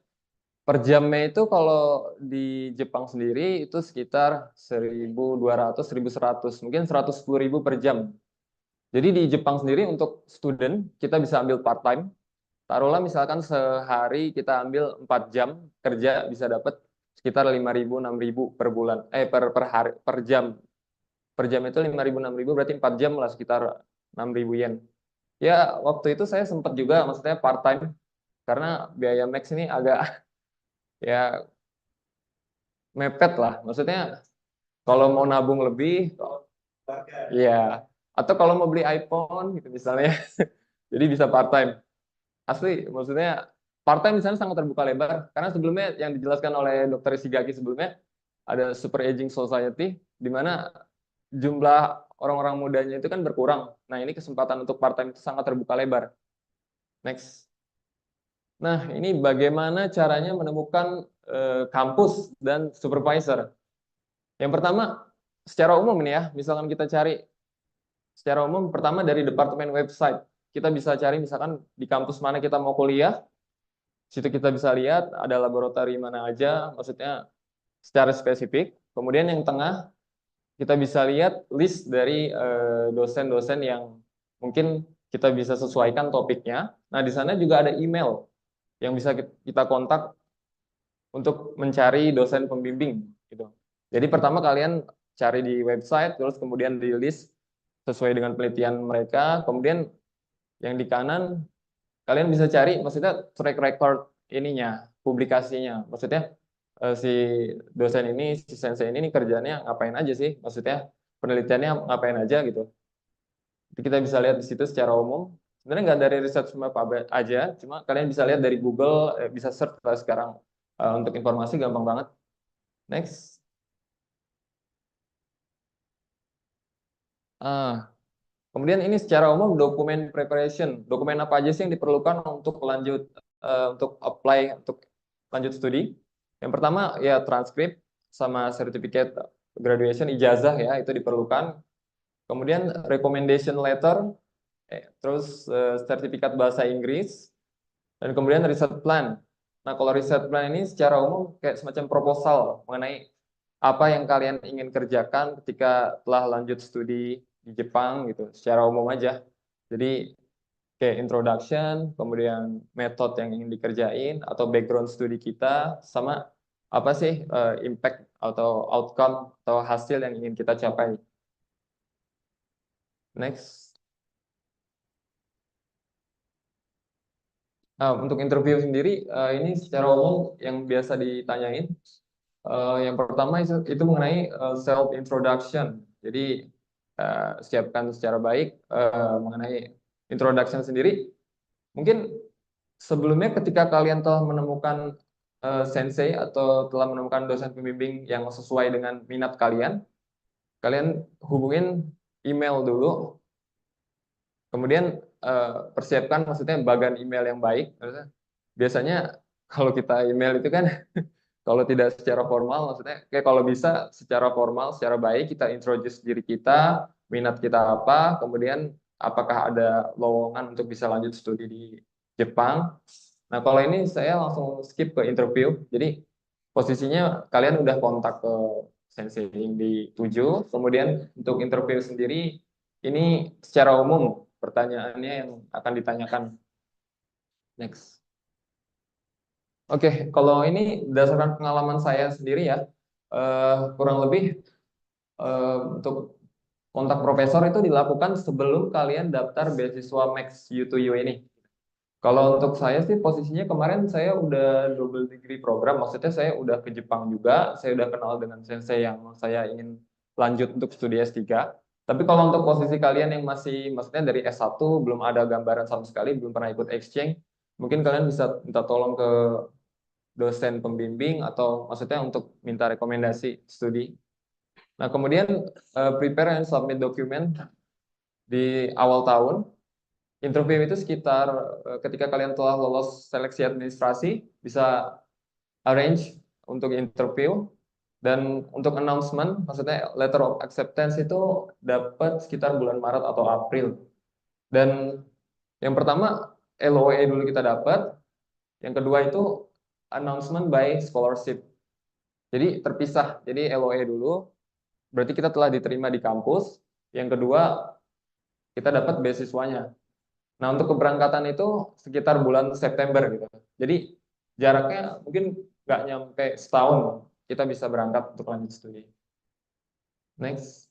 S6: per jamnya itu kalau di Jepang sendiri itu sekitar 1.200, 1.100, mungkin 110.000 per jam. Jadi di Jepang sendiri untuk student kita bisa ambil part-time. Taruhlah misalkan sehari kita ambil 4 jam kerja bisa dapat sekitar 5.000, 6.000 per bulan, per hari, per jam. Per jam itu 5.000, 6.000 berarti 4 jam lah sekitar 6.000 yen. Ya waktu itu saya sempat juga maksudnya part-time karena biaya max ini agak ya mepet lah. Maksudnya kalau mau nabung lebih, ya atau kalau mau beli iPhone gitu misalnya, jadi bisa part-time. Asli, maksudnya part-time di sana sangat terbuka lebar karena sebelumnya yang dijelaskan oleh Dr. Shigaki sebelumnya ada super aging society di mana jumlah orang-orang mudanya itu kan berkurang. Nah, ini kesempatan untuk part-time itu sangat terbuka lebar. Next. Nah, ini bagaimana caranya menemukan kampus dan supervisor. Yang pertama, secara umum ini ya, misalkan kita cari secara umum, pertama dari departemen website. Kita bisa cari misalkan di kampus mana kita mau kuliah, situ kita bisa lihat ada laboratorium mana aja, maksudnya secara spesifik. Kemudian yang tengah, kita bisa lihat list dari dosen-dosen yang mungkin kita bisa sesuaikan topiknya. Nah, di sana juga ada email yang bisa kita kontak untuk mencari dosen pembimbing gitu. Jadi pertama kalian cari di website, terus kemudian di list sesuai dengan penelitian mereka. Kemudian yang di kanan kalian bisa cari, maksudnya track record ininya, publikasinya. Maksudnya si dosen ini, si sensei ini kerjanya ngapain aja sih? Maksudnya penelitiannya ngapain aja gitu. Jadi kita bisa lihat di situ secara umum. Sebenarnya nggak dari research map aja, cuma kalian bisa lihat dari Google, bisa search lah sekarang untuk informasi gampang banget. Next. Kemudian ini secara umum dokumen preparation, dokumen apa aja sih yang diperlukan untuk lanjut untuk apply untuk lanjut studi. Yang pertama ya transkrip sama certificate graduation ijazah ya itu diperlukan. Kemudian recommendation letter, terus sertifikat bahasa Inggris, dan kemudian riset plan. Nah kalau riset plan ini secara umum kayak semacam proposal mengenai apa yang kalian ingin kerjakan ketika telah lanjut studi di Jepang gitu, secara umum aja. Jadi kayak introduction, kemudian metode yang ingin dikerjain atau background studi kita, sama apa sih impact atau outcome atau hasil yang ingin kita capai. Next. Untuk interview sendiri, ini secara umum yang biasa ditanyain. Yang pertama itu mengenai self introduction. Jadi siapkan secara baik mengenai introduction sendiri. Mungkin sebelumnya ketika kalian telah menemukan sensei atau telah menemukan dosen pembimbing yang sesuai dengan minat kalian, kalian hubungin email dulu. Kemudian persiapkan maksudnya bagan email yang baik. Biasanya kalau kita email itu kan kalau tidak secara formal, maksudnya kayak kalau bisa secara formal, secara baik kita introduce diri kita, minat kita apa, kemudian apakah ada lowongan untuk bisa lanjut studi di Jepang. Nah kalau ini saya langsung skip ke interview, jadi posisinya kalian udah kontak ke sensei yang dituju, kemudian untuk interview sendiri ini secara umum pertanyaannya yang akan ditanyakan. Next. Oke, kalau ini berdasarkan pengalaman saya sendiri ya, kurang lebih untuk kontak profesor itu dilakukan sebelum kalian daftar beasiswa Max U2U ini. Kalau untuk saya sih posisinya kemarin saya udah double degree program, maksudnya saya udah ke Jepang juga, saya udah kenal dengan sensei yang saya ingin lanjut untuk studi S3. Tapi kalau untuk posisi kalian yang masih, maksudnya dari S1 belum ada gambaran sama sekali, belum pernah ikut exchange, mungkin kalian bisa minta tolong ke dosen pembimbing atau maksudnya untuk minta rekomendasi studi. Nah, kemudian prepare and submit dokumen di awal tahun. Interview itu sekitar ketika kalian telah lolos seleksi administrasi, bisa arrange untuk interview. Dan untuk announcement, maksudnya letter of acceptance itu dapat sekitar bulan Maret atau April. Dan yang pertama, LOE dulu kita dapat. Yang kedua itu announcement by scholarship. Jadi terpisah. Jadi LOE dulu, berarti kita telah diterima di kampus. Yang kedua, kita dapat beasiswanya. Nah, untuk keberangkatan itu sekitar bulan September gitu. Jadi jaraknya mungkin nggak nyampe setahun kita bisa berangkat untuk lanjut studi. Next,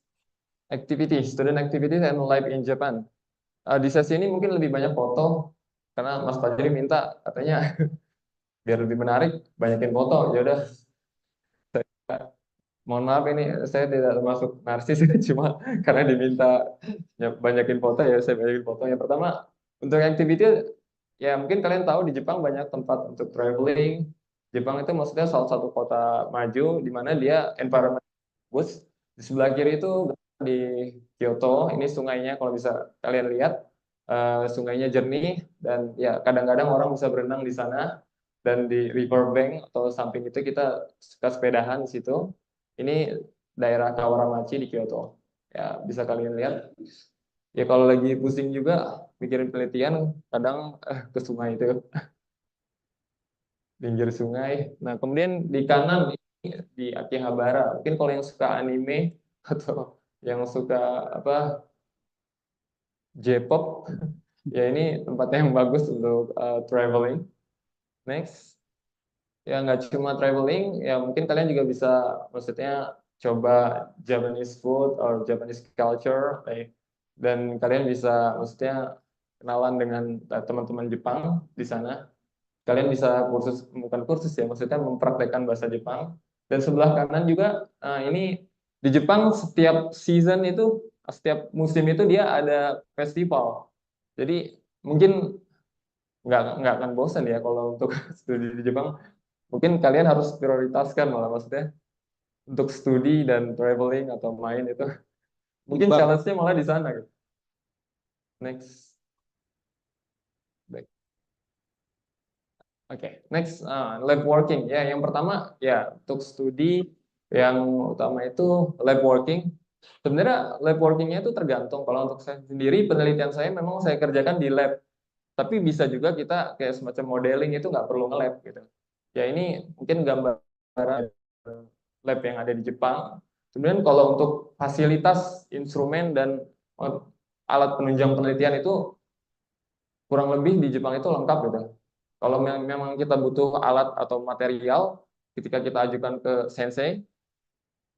S6: activity, student activities and life in Japan. Di sesi ini mungkin lebih banyak foto karena Mas Fajri minta katanya biar lebih menarik banyakin foto. Ya udah, mohon maaf ini saya tidak termasuk narsis cuma karena diminta ya, banyakin foto ya saya banyakin foto. Yang pertama untuk activity ya mungkin kalian tahu di Jepang banyak tempat untuk traveling. Jepang itu maksudnya salah satu kota maju di mana dia environment bagus. Di sebelah kiri itu di Kyoto, ini sungainya kalau bisa kalian lihat sungainya jernih dan ya kadang-kadang orang bisa berenang di sana dan di riverbank atau samping itu kita suka sepedahan di situ. Ini daerah Kawaramachi di Kyoto. Ya bisa kalian lihat. Ya kalau lagi pusing juga mikirin penelitian kadang ke sungai itu pinggir sungai. Nah kemudian di kanan ini di Akihabara. Mungkin kalau yang suka anime atau yang suka apa J-pop ya ini tempatnya yang bagus untuk traveling. Next, ya nggak cuma traveling, ya mungkin kalian juga bisa maksudnya coba Japanese food or Japanese culture, dan kalian bisa maksudnya kenalan dengan teman-teman Jepang di sana. Kalian bisa kursus, bukan kursus ya, maksudnya mempraktekkan bahasa Jepang. Dan sebelah kanan juga ini di Jepang setiap season itu, setiap musim itu dia ada festival. Jadi mungkin nggak akan bosan ya kalau untuk studi di Jepang. Mungkin kalian harus prioritaskan malah maksudnya untuk studi dan traveling atau main itu. Mungkin challenge-nya malah di sana gitu. Next. Baik. Oke, next lab working. Ya, yang pertama ya untuk studi yang utama itu lab working. Sebenarnya lab workingnya itu tergantung. Kalau untuk saya sendiri penelitian saya memang saya kerjakan di lab. Tapi bisa juga kita kayak semacam modeling itu nggak perlu nge-lab gitu. Ya ini mungkin gambaran lab yang ada di Jepang. Kemudian kalau untuk fasilitas, instrumen, dan alat penunjang penelitian itu kurang lebih di Jepang itu lengkap gitu. Kalau memang kita butuh alat atau material, ketika kita ajukan ke sensei,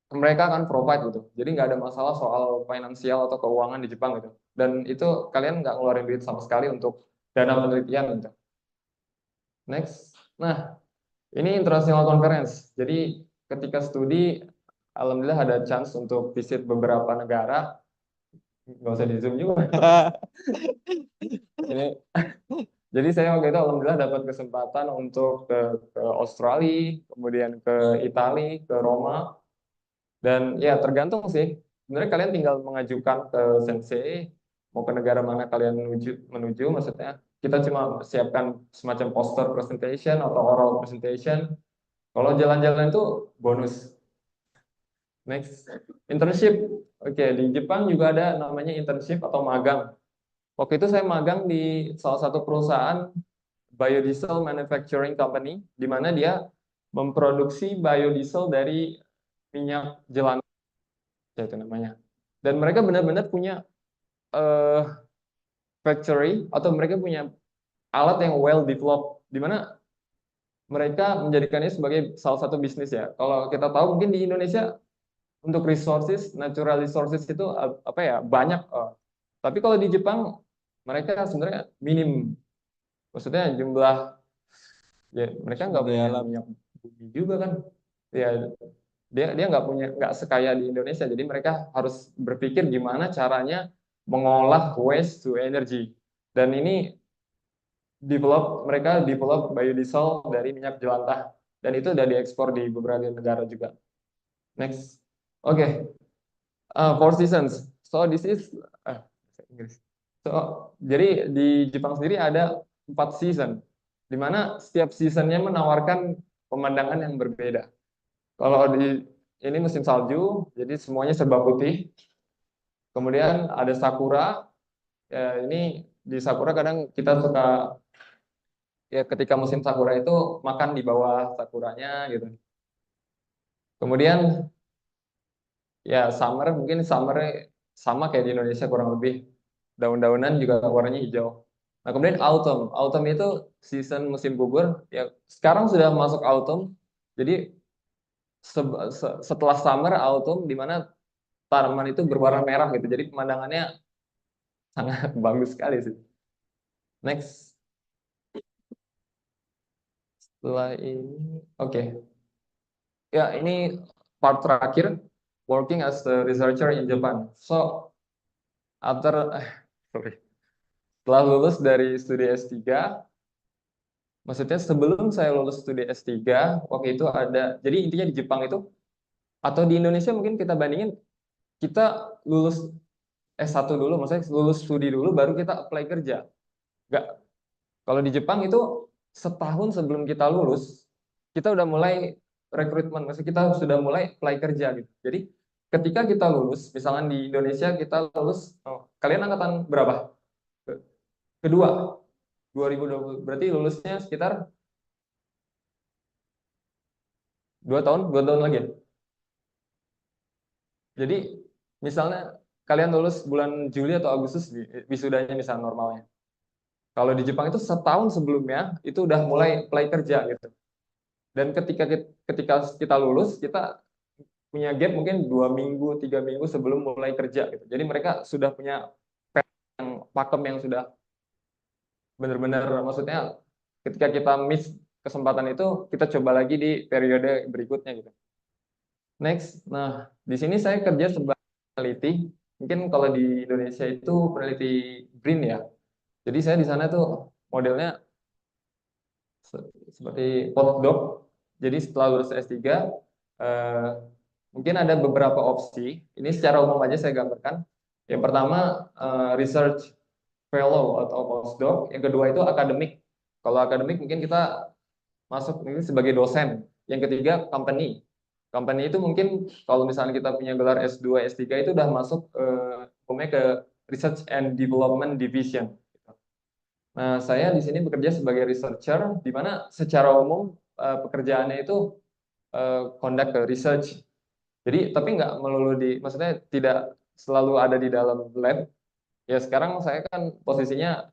S6: mereka akan provide gitu. Jadi nggak ada masalah soal finansial atau keuangan di Jepang gitu. Dan itu kalian nggak ngeluarin duit sama sekali untuk dana penelitian gitu. Next. Nah, ini international conference. Jadi ketika studi, alhamdulillah ada chance untuk visit beberapa negara. Nggak usah di zoom juga. Ini, jadi saya waktu itu alhamdulillah dapat kesempatan untuk ke Australia, kemudian ke Italia, ke Roma. Dan ya tergantung sih. Sebenarnya kalian tinggal mengajukan ke sensei, mau ke negara mana kalian menuju maksudnya. Kita cuma siapkan semacam poster presentation atau oral presentation. Kalau jalan-jalan itu bonus. Next, internship. Oke, di Jepang juga ada namanya internship atau magang. Waktu itu saya magang di salah satu perusahaan biodiesel manufacturing company, di mana dia memproduksi biodiesel dari minyak jelantah, itu namanya. Dan mereka benar-benar punya factory atau mereka punya alat yang well developed, di mana mereka menjadikannya sebagai salah satu bisnis ya. Kalau kita tahu mungkin di Indonesia untuk resources, natural resources itu apa ya banyak. Tapi kalau di Jepang mereka sebenarnya minim. Maksudnya jumlah ya mereka nggak punya minyak bumi juga kan. Ya Dia nggak sekaya di Indonesia, jadi mereka harus berpikir gimana caranya mengolah waste to energy. Dan ini mereka develop biodiesel dari minyak jelantah, dan itu udah diekspor di beberapa negara juga. Next, oke. Four seasons. So this is Inggris. So jadi di Jepang sendiri ada 4 season, di mana setiap seasonnya menawarkan pemandangan yang berbeda. Kalau ini musim salju, jadi semuanya serba putih. Kemudian ada sakura. Ya, ini di sakura kadang kita suka, ya ketika musim sakura itu makan di bawah sakuranya gitu. Kemudian ya summer, mungkin summer sama kayak di Indonesia kurang lebih. Daun-daunan juga warnanya hijau. Nah, kemudian autumn. Autumn itu season musim gugur. Ya, sekarang sudah masuk autumn. Jadi setelah summer, autumn, di mana tanaman itu berwarna merah gitu. Jadi pemandangannya sangat bagus sekali sih. Next. Setelah ini, oke. Ya, ini part terakhir. Working as a researcher in Japan. So, sorry. Setelah lulus dari studi S3, maksudnya sebelum saya lulus studi S3, waktu itu ada, jadi intinya di Jepang itu, atau di Indonesia mungkin kita bandingin, kita lulus S1 dulu, maksudnya lulus studi dulu, baru kita apply kerja. Enggak. Kalau di Jepang itu, setahun sebelum kita lulus, kita udah mulai rekrutmen, maksudnya kita sudah mulai apply kerja gitu. Jadi ketika kita lulus, misalnya di Indonesia kita lulus, kalian angkatan berapa? Kedua, 2020, berarti lulusnya sekitar 2 tahun lagi ya? Jadi misalnya kalian lulus bulan Juli atau Agustus, wisudanya misalnya normalnya. Kalau di Jepang itu setahun sebelumnya itu udah mulai apply kerja gitu. Dan ketika kita lulus, kita punya gap mungkin 2 minggu, 3 minggu sebelum mulai kerja gitu. Jadi mereka sudah punya pakem yang sudah benar-benar, maksudnya ketika kita miss kesempatan itu, kita coba lagi di periode berikutnya gitu. Next, nah di sini saya kerja sebagai peneliti. Mungkin kalau di Indonesia itu peneliti green ya. Jadi saya di sana tuh modelnya seperti postdoc. Jadi setelah lulus S3, mungkin ada beberapa opsi. Ini secara umum aja saya gambarkan. Yang pertama research fellow atau postdoc. Yang kedua itu akademik. Kalau akademik mungkin kita masuk ini sebagai dosen. Yang ketiga company. Company itu mungkin kalau misalnya kita punya gelar S2, S3 itu udah masuk umumnya ke Research and Development Division. Nah, saya di sini bekerja sebagai researcher, di mana secara umum pekerjaannya itu conduct research. Jadi, tapi nggak melulu maksudnya tidak selalu ada di dalam lab. Ya sekarang saya kan posisinya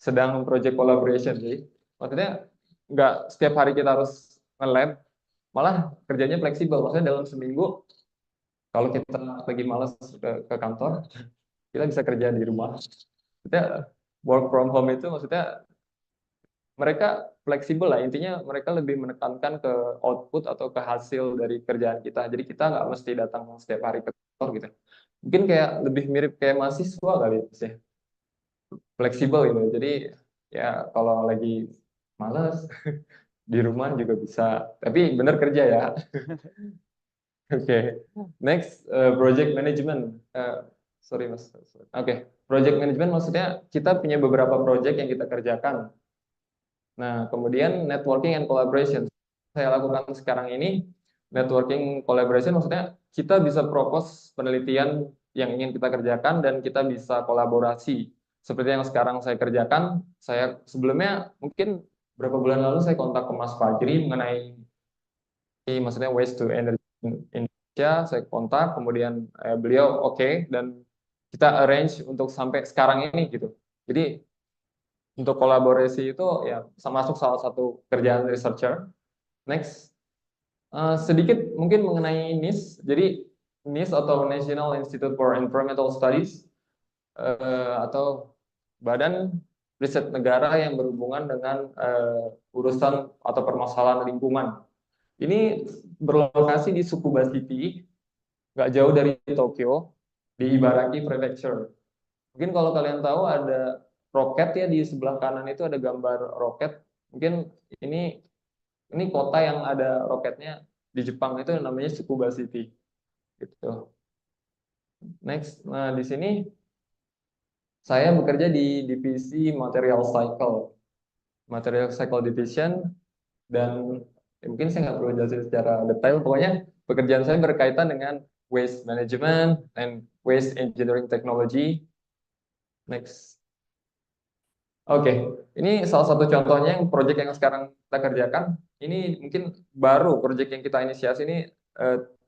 S6: sedang project collaboration, jadi maksudnya nggak setiap hari kita harus nge-lab, malah kerjanya fleksibel. Maksudnya dalam seminggu, kalau kita lagi malas ke kantor, kita bisa kerja di rumah. Maksudnya work from home itu maksudnya mereka fleksibel lah, intinya mereka lebih menekankan ke output atau ke hasil dari kerjaan kita. Jadi kita nggak mesti datang setiap hari ke kantor gitu. Mungkin kayak lebih mirip kayak mahasiswa kali sih, fleksibel gitu. Jadi ya kalau lagi malas di rumah juga bisa, tapi bener kerja ya. Oke, next project management. Sorry mas. Oke, project management maksudnya kita punya beberapa project yang kita kerjakan. Nah, kemudian networking and collaboration. Saya lakukan sekarang ini networking collaboration maksudnya kita bisa propose penelitian yang ingin kita kerjakan dan kita bisa kolaborasi. Seperti yang sekarang saya kerjakan, saya sebelumnya mungkin beberapa bulan lalu saya kontak ke Mas Fajri mengenai maksudnya waste to energy Indonesia, saya kontak, kemudian beliau oke, dan kita arrange untuk sampai sekarang ini gitu. Jadi untuk kolaborasi itu ya masuk salah satu kerjaan researcher. Next, sedikit mungkin mengenai NIST. Jadi NIST atau National Institute for Environmental Studies atau Badan Riset Negara yang berhubungan dengan urusan atau permasalahan lingkungan. Ini berlokasi di Tsukuba City, nggak jauh dari Tokyo, di Ibaraki Prefecture. Mungkin kalau kalian tahu ada roket ya, di sebelah kanan itu ada gambar roket. Mungkin ini kota yang ada roketnya di Jepang, itu namanya Tsukuba City. Gitu. Next, nah di sini saya bekerja di divisi Material Cycle Division, dan mungkin saya nggak perlu jelasin secara detail. Pokoknya pekerjaan saya berkaitan dengan waste management and waste engineering technology. Next. Oke, ini salah satu contohnya yang proyek yang sekarang kita kerjakan. Ini mungkin baru proyek yang kita inisiasi ini,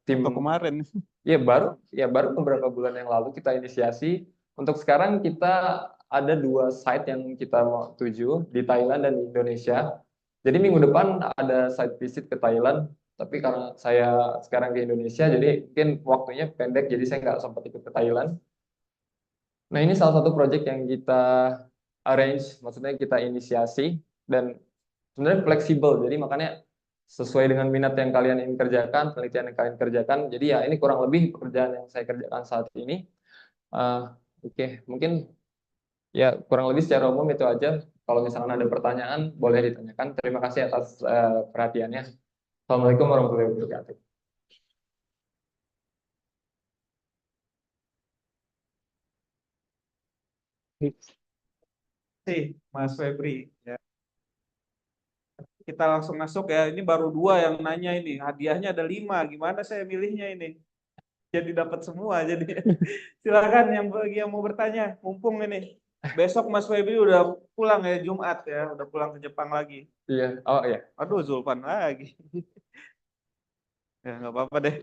S6: tim
S5: Kemarin.
S6: ya baru beberapa bulan yang lalu kita inisiasi. Untuk sekarang kita ada 2 site yang kita mau tuju, di Thailand dan di Indonesia. Jadi minggu depan ada site visit ke Thailand, tapi karena saya sekarang di Indonesia, jadi mungkin waktunya pendek, jadi saya nggak sempat ikut ke Thailand. Nah, ini salah satu proyek yang kita arrange, maksudnya kita inisiasi, dan sebenarnya fleksibel, jadi makanya sesuai dengan minat yang kalian ingin kerjakan, penelitian yang kalian kerjakan. Jadi ya ini kurang lebih pekerjaan yang saya kerjakan saat ini. Oke, mungkin ya kurang lebih secara umum itu aja. Kalau misalkan ada pertanyaan, boleh ditanyakan. Terima kasih atas perhatiannya. Assalamualaikum warahmatullahi wabarakatuh.
S5: Mas Febri. Ya. Kita langsung masuk ya. Ini baru 2 yang nanya ini. Hadiahnya ada 5. Gimana saya milihnya ini? Jadi dapat semua. Jadi silakan yang mau bertanya. Mumpung ini. Besok Mas Febri udah pulang ya, Jumat ya. Udah pulang ke Jepang lagi.
S6: Iya, oh iya.
S5: Aduh, Zulfan lagi. Ya nggak apa-apa deh.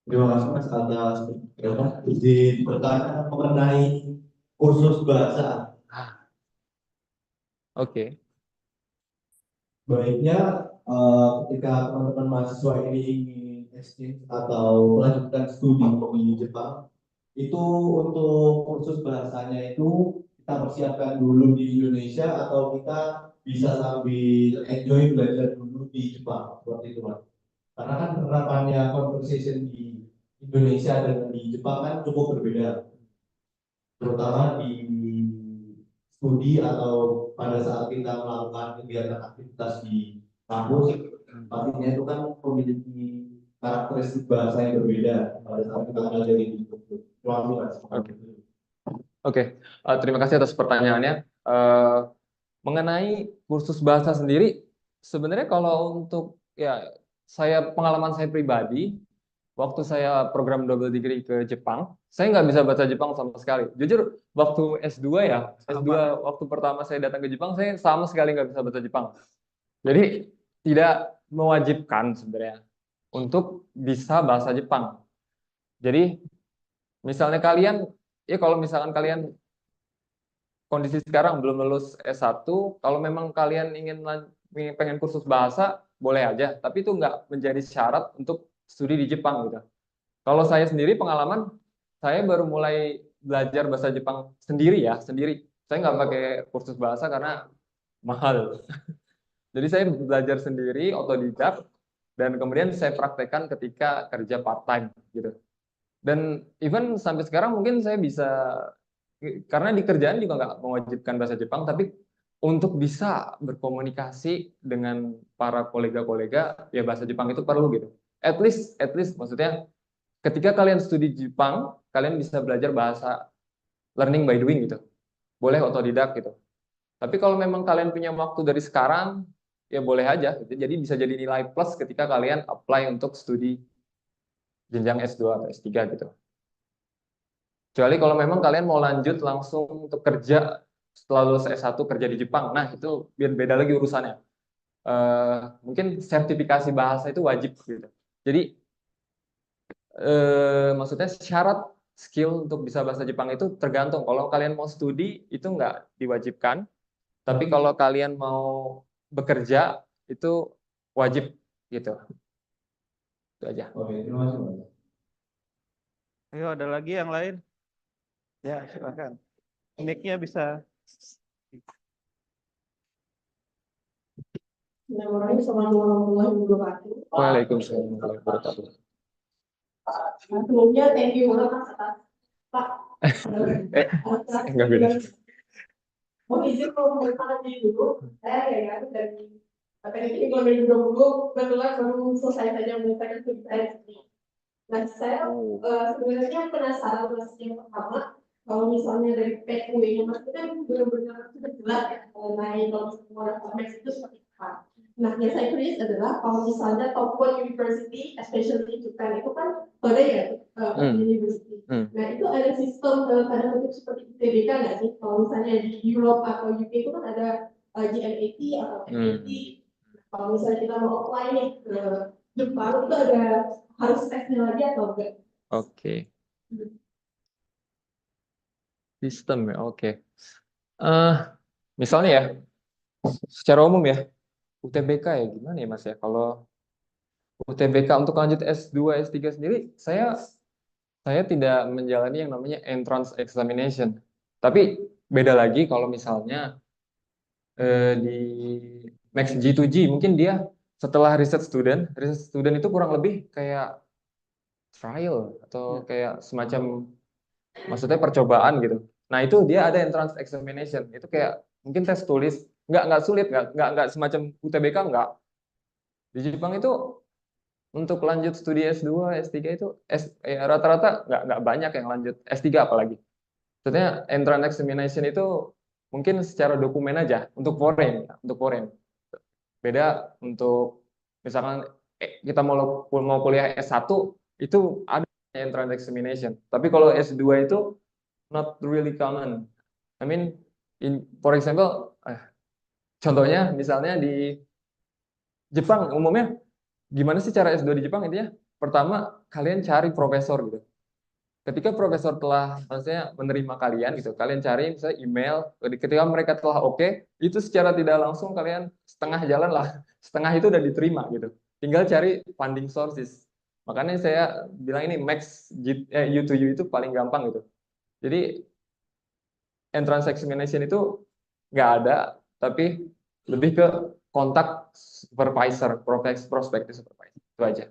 S4: Terima kasih Mas atas izin bertanya mengenai kursus bahasa.
S6: Oke.
S4: Baiknya ketika teman-teman mahasiswa ini ingin exchange atau melanjutkan studi di Jepang, itu untuk kursus bahasanya itu kita persiapkan dulu di Indonesia atau kita bisa sambil enjoy belajar dulu di Jepang, seperti itu Mas. Karena kan penerapannya conversation di Indonesia dan di Jepang kan cukup berbeda, terutama di studi atau pada saat kita melakukan kegiatan aktivitas di kampus, pastinya itu kan memiliki karakteristik bahasa yang berbeda pada saat kita belajar di kampus.
S6: Oke. Terima kasih atas pertanyaannya. Mengenai kursus bahasa sendiri, sebenarnya kalau untuk ya pengalaman saya pribadi, waktu saya program double degree ke Jepang, saya nggak bisa bahasa Jepang sama sekali. Jujur, waktu S2 waktu pertama saya datang ke Jepang, saya sama sekali nggak bisa bahasa Jepang. Jadi tidak mewajibkan sebenarnya untuk bisa bahasa Jepang. Jadi misalnya kalau misalkan kalian kondisi sekarang belum lulus S1, kalau memang kalian pengen kursus bahasa, boleh aja. Tapi itu nggak menjadi syarat untuk studi di Jepang gitu. Kalau saya sendiri pengalaman, saya baru mulai belajar bahasa Jepang sendiri. Saya nggak pakai kursus bahasa karena mahal. Jadi saya belajar sendiri, otodidak, dan kemudian saya praktekkan ketika kerja part-time gitu. Dan even sampai sekarang mungkin saya bisa, karena di kerjaan juga nggak mewajibkan bahasa Jepang, tapi untuk bisa berkomunikasi dengan para kolega-kolega, ya bahasa Jepang itu perlu gitu. At least maksudnya ketika kalian studi Jepang, kalian bisa belajar bahasa learning by doing gitu. Boleh otodidak gitu. Tapi kalau memang kalian punya waktu dari sekarang, ya boleh aja. Jadi bisa jadi nilai plus ketika kalian apply untuk studi jenjang S2 atau S3 gitu. Kecuali kalau memang kalian mau lanjut langsung untuk kerja setelah lulus S1 kerja di Jepang. Nah, itu beda lagi urusannya. Mungkin sertifikasi bahasa itu wajib gitu. Jadi maksudnya syarat skill untuk bisa bahasa Jepang itu tergantung. Kalau kalian mau studi itu nggak diwajibkan. Tapi kalau kalian mau bekerja itu wajib gitu. Itu aja.
S4: Oke, terima kasih Mas.
S5: Ayo, ada lagi yang lain? Ya, silakan. Mic-nya bisa.
S7: Assalamualaikum warahmatullahi wabarakatuh.
S6: Waalaikumsalam warahmatullahi wabarakatuh.
S7: Sebelumnya thank you banget Mas atas Pak.
S6: Enggak beda.
S7: Mau izin mau mengenalkan diri dulu. Saya ya dari peneliti lingkungan 2020 kebetulan baru selesai saja menyelesaikan studi saya. Nah saya sebenarnya penasaran Mas yang pertama kalau misalnya dari PUI-nya Mas itu kan benar-benar sudah jelas ya mengenai kalau misalnya kompleks itu seperti apa. Nah, yang saya tulis adalah kalau misalnya top one university, especially Japan itu kan ada ya university. Nah, itu ada sistem tanda kutip seperti ITBK nggak sih? Kalau misalnya di Europe atau UK itu kan ada GMAT atau MAT. Kalau misalnya kita mau apply nih ke Jepang itu ada harus tesnya lagi atau enggak?
S6: Oke. Sistem ya, oke. Misalnya ya, secara umum ya, UTBK ya gimana ya Mas ya? Kalau UTBK untuk lanjut S2, S3 sendiri, saya tidak menjalani yang namanya entrance examination. Tapi beda lagi kalau misalnya di Max G2G, mungkin dia setelah riset student itu kurang lebih kayak trial atau kayak semacam, maksudnya percobaan gitu. Nah itu dia ada entrance examination, itu kayak mungkin tes tulis, nggak sulit, nggak semacam UTBK nggak. Di Jepang itu untuk lanjut studi S2, S3 itu rata-rata nggak banyak yang lanjut S3 apalagi. Maksudnya entrance examination itu mungkin secara dokumen aja untuk foreign. Beda untuk misalkan kita mau kuliah S1 itu ada entrance examination. Tapi kalau S2 itu not really common. I mean, for example, contohnya misalnya di Jepang umumnya gimana sih cara S2 di Jepang intinya? Pertama, kalian cari profesor gitu. Ketika profesor telah maksudnya menerima kalian gitu, kalian cari misalnya email, ketika mereka telah oke, itu secara tidak langsung kalian setengah jalan lah, setengah itu udah diterima gitu. Tinggal cari funding sources. Makanya saya bilang ini max U2U itu paling gampang gitu. Jadi entrance examination itu nggak ada, tapi lebih ke kontak supervisor, prospective supervisor, itu aja.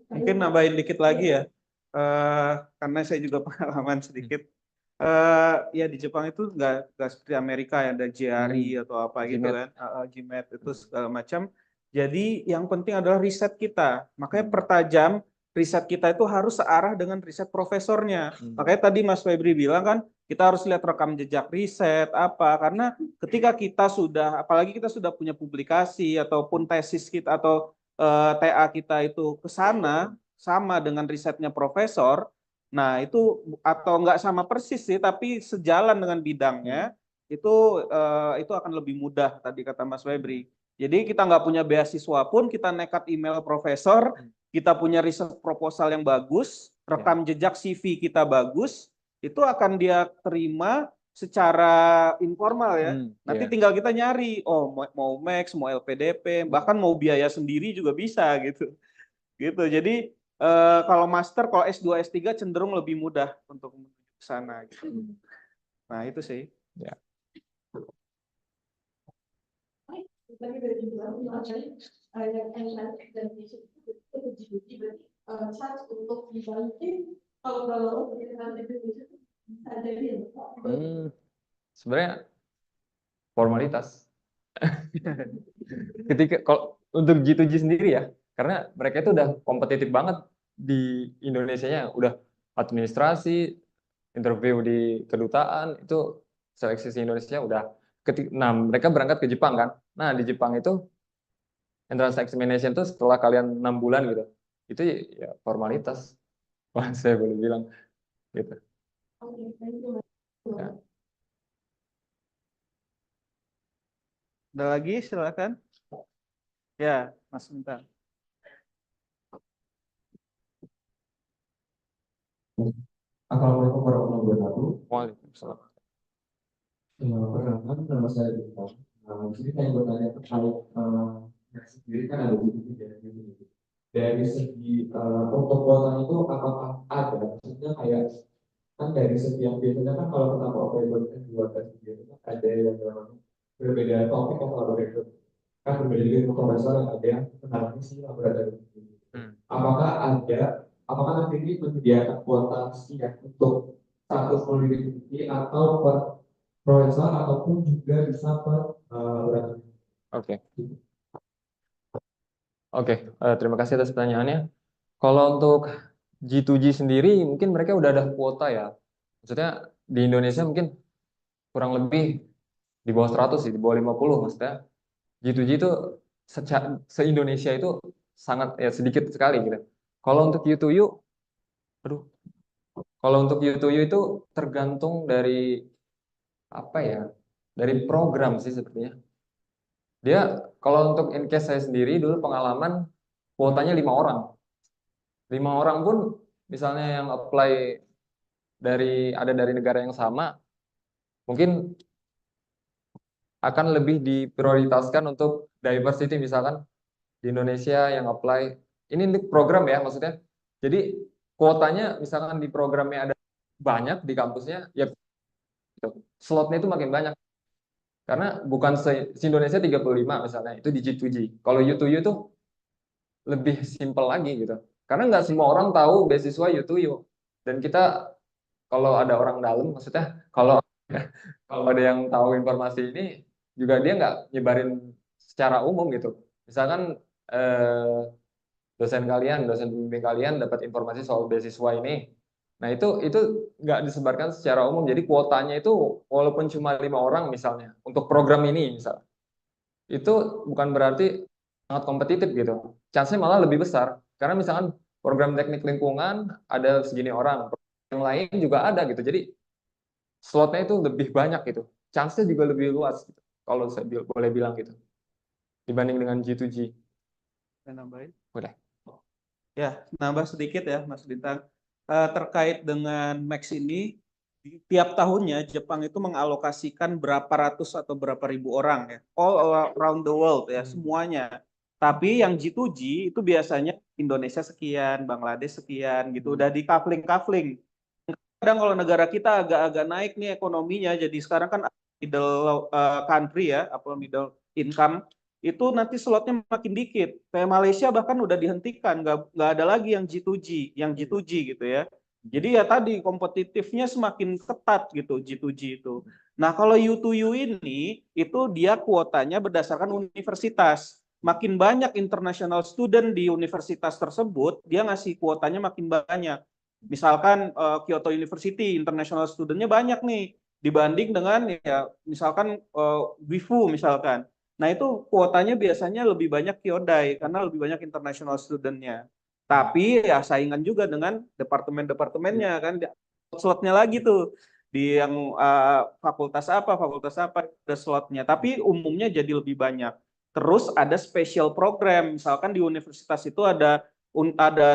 S1: Mungkin nambahin dikit lagi ya, karena saya juga pengalaman sedikit. Ya di Jepang itu nggak seperti Amerika ya, ada JRI atau apa gitu kan, GMAT itu segala macam. Jadi yang penting adalah riset kita. Makanya pertajam riset kita itu harus searah dengan riset profesornya. Makanya tadi Mas Febri bilang kan kita harus lihat rekam jejak riset apa, karena ketika kita sudah, apalagi kita sudah punya publikasi ataupun tesis kita atau TA kita itu ke sana sama dengan risetnya profesor. Nah, itu atau nggak sama persis sih, tapi sejalan dengan bidangnya, itu akan lebih mudah tadi kata Mas Febri. Jadi kita nggak punya beasiswa pun, kita nekat email profesor, kita punya riset proposal yang bagus, rekam jejak CV kita bagus, itu akan dia terima secara informal ya. Nanti tinggal kita nyari, oh mau Max, mau LPDP, bahkan mau biaya sendiri juga bisa gitu. Gitu. Jadi kalau master, kalau S2, S3 cenderung lebih mudah untuk menuju ke sana gitu. Nah, itu sih.
S6: Ya.
S7: Tadi dari bilang yang entrance examination itu berarti chance untuk dibalikin kalau entrance examination bisa jadi
S6: sebenarnya formalitas. Ketika kalau untuk G2G sendiri ya, karena mereka itu udah kompetitif banget di Indonesianya, udah administrasi, interview di kedutaan itu seleksi di Indonesia udah. Nah, mereka berangkat ke Jepang kan. Nah, di Jepang itu entrance examination itu setelah kalian 6 bulan gitu, itu ya formalitas. Wah, saya boleh bilang gitu. Ya.
S1: Ada lagi, silakan. Ya, Mas Minta.
S4: Assalamualaikum warahmatullahi wabarakatuh.
S6: Waalaikumsalam.
S4: Perkenalkan, nama saya Bintang. Di sini saya bertanya terkait sendiri kan ada di dari segi untuk kuotanya itu apakah ada? Maksudnya kayak kan dari segi yang biasanya kan kalau kita mau Oktober 2 itu kan ada yang namanya
S3: berbeda topik atau laboratorium. Kan berbeda juga ilmu profesor yang ada yang kenalnya sih laboratorium. Apakah nanti ini menyediakan kuota sekian untuk satu peneliti atau per profesor ataupun juga bisa per laboratorium?
S6: Oke. Oke, terima kasih atas pertanyaannya. Kalau untuk G2G sendiri, mungkin mereka udah ada kuota ya. Maksudnya di Indonesia mungkin kurang lebih di bawah 100 sih, di bawah 50 maksudnya. G2G itu se-Indonesia itu sangat ya sedikit sekali gitu. Kalau untuk U2U, aduh, kalau untuk U2U itu tergantung dari apa ya? Dari program sih sepertinya. Dia kalau untuk in case saya sendiri dulu pengalaman kuotanya 5 orang. 5 orang pun misalnya yang apply dari negara yang sama, mungkin akan lebih diprioritaskan untuk diversity misalkan di Indonesia yang apply. Ini untuk program ya maksudnya. Jadi kuotanya misalkan di programnya ada banyak di kampusnya, ya slotnya itu makin banyak. Karena bukan se-Indonesia 35 misalnya, itu di G2G. Kalau U2U itu lebih simpel lagi gitu. Karena nggak semua orang tahu beasiswa U2U. Dan kita kalau ada orang dalam, maksudnya kalau ada yang tahu informasi ini, juga dia nggak nyebarin secara umum gitu. Misalkan dosen pembimbing kalian dapat informasi soal beasiswa ini. Nah itu nggak disebarkan secara umum. Jadi kuotanya itu walaupun cuma 5 orang misalnya untuk program ini misalnya, itu bukan berarti sangat kompetitif gitu. Chance-nya malah lebih besar. Karena misalkan program teknik lingkungan ada segini orang, yang lain juga ada gitu. Jadi slotnya itu lebih banyak gitu. Chance-nya juga lebih luas gitu, kalau saya boleh bilang gitu. Dibanding dengan G2G.
S1: Saya nambahin.
S6: Boleh.
S1: Ya, nambah sedikit ya, Mas Bintang. Terkait dengan Max ini, tiap tahunnya Jepang itu mengalokasikan berapa ratus atau berapa ribu orang ya, all around the world ya, semuanya. Tapi yang G2G itu biasanya Indonesia sekian, Bangladesh sekian gitu, udah di kafling-kafling. Kadang kalau negara kita agak-agak naik nih ekonominya, jadi sekarang kan middle country ya, apa middle income, itu nanti slotnya makin dikit. Kayak Malaysia bahkan udah dihentikan, nggak ada lagi yang G2G gitu ya. Jadi ya tadi kompetitifnya semakin ketat gitu G2G itu. Nah kalau U2U ini itu dia kuotanya berdasarkan universitas. Makin banyak international student di universitas tersebut, dia ngasih kuotanya makin banyak. Misalkan Kyoto University international studentnya banyak nih dibanding dengan ya misalkan WIFU misalkan. Nah, itu kuotanya biasanya lebih banyak Kyodai karena lebih banyak international student-nya. Tapi ya saingan juga dengan departemen-departemennya kan slotnya lagi tuh di yang fakultas apa ada slotnya. Tapi umumnya jadi lebih banyak. Terus ada special program, misalkan di universitas itu ada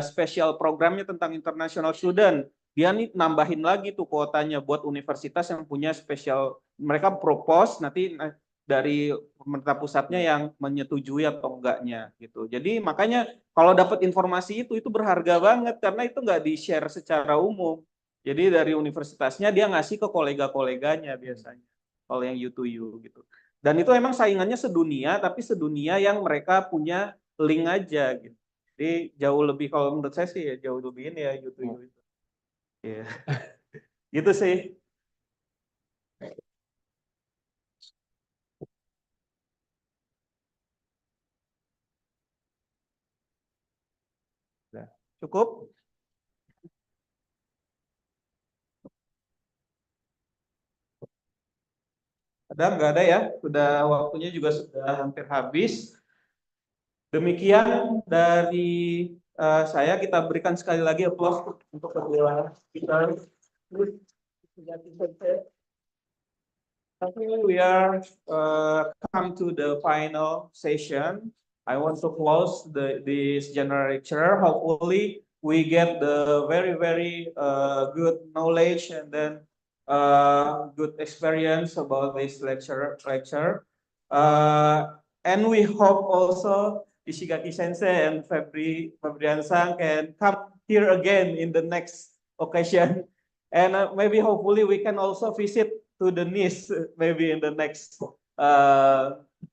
S1: special programnya tentang international student. Dia nih nambahin lagi tuh kuotanya buat universitas yang punya special. Mereka propose nanti dari pemerintah pusatnya yang menyetujui atau enggaknya gitu. Jadi makanya kalau dapat informasi itu berharga banget karena itu nggak di-share secara umum. Jadi dari universitasnya dia ngasih ke kolega-koleganya biasanya kalau yang U2U gitu. Dan itu emang saingannya sedunia tapi sedunia yang mereka punya link aja gitu. Jadi jauh lebih kalau menurut saya sih ya jauh lebih ini ya U2U itu. Iya. Gitu sih. Cukup? Nggak ada ya. Sudah waktunya juga sudah hampir habis. Demikian dari saya, kita berikan sekali lagi aplaus untuk kedua kita. We are come to the final session. I want to close this general lecture. Hopefully, we get the very good knowledge and then good experience about this lecture. And we hope also Ishigaki Sensei and Fabrian-san can come here again in the next occasion. And maybe hopefully we can also visit to the NIS maybe in the next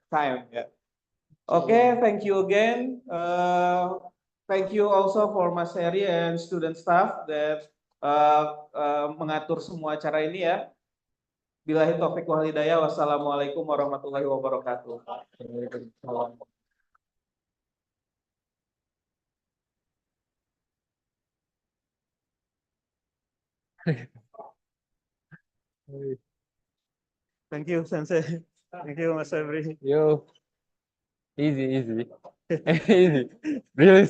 S1: time. Yeah. Okay, thank you again. Thank you also for Mas Heri and student staff that mengatur semua acara ini ya. Billahi taufiq wal hidayah. Wassalamualaikum warahmatullahi wabarakatuh. Thank you, Sensei. Thank you, Mas Febri.
S6: Yo, easy, easy, easy, really.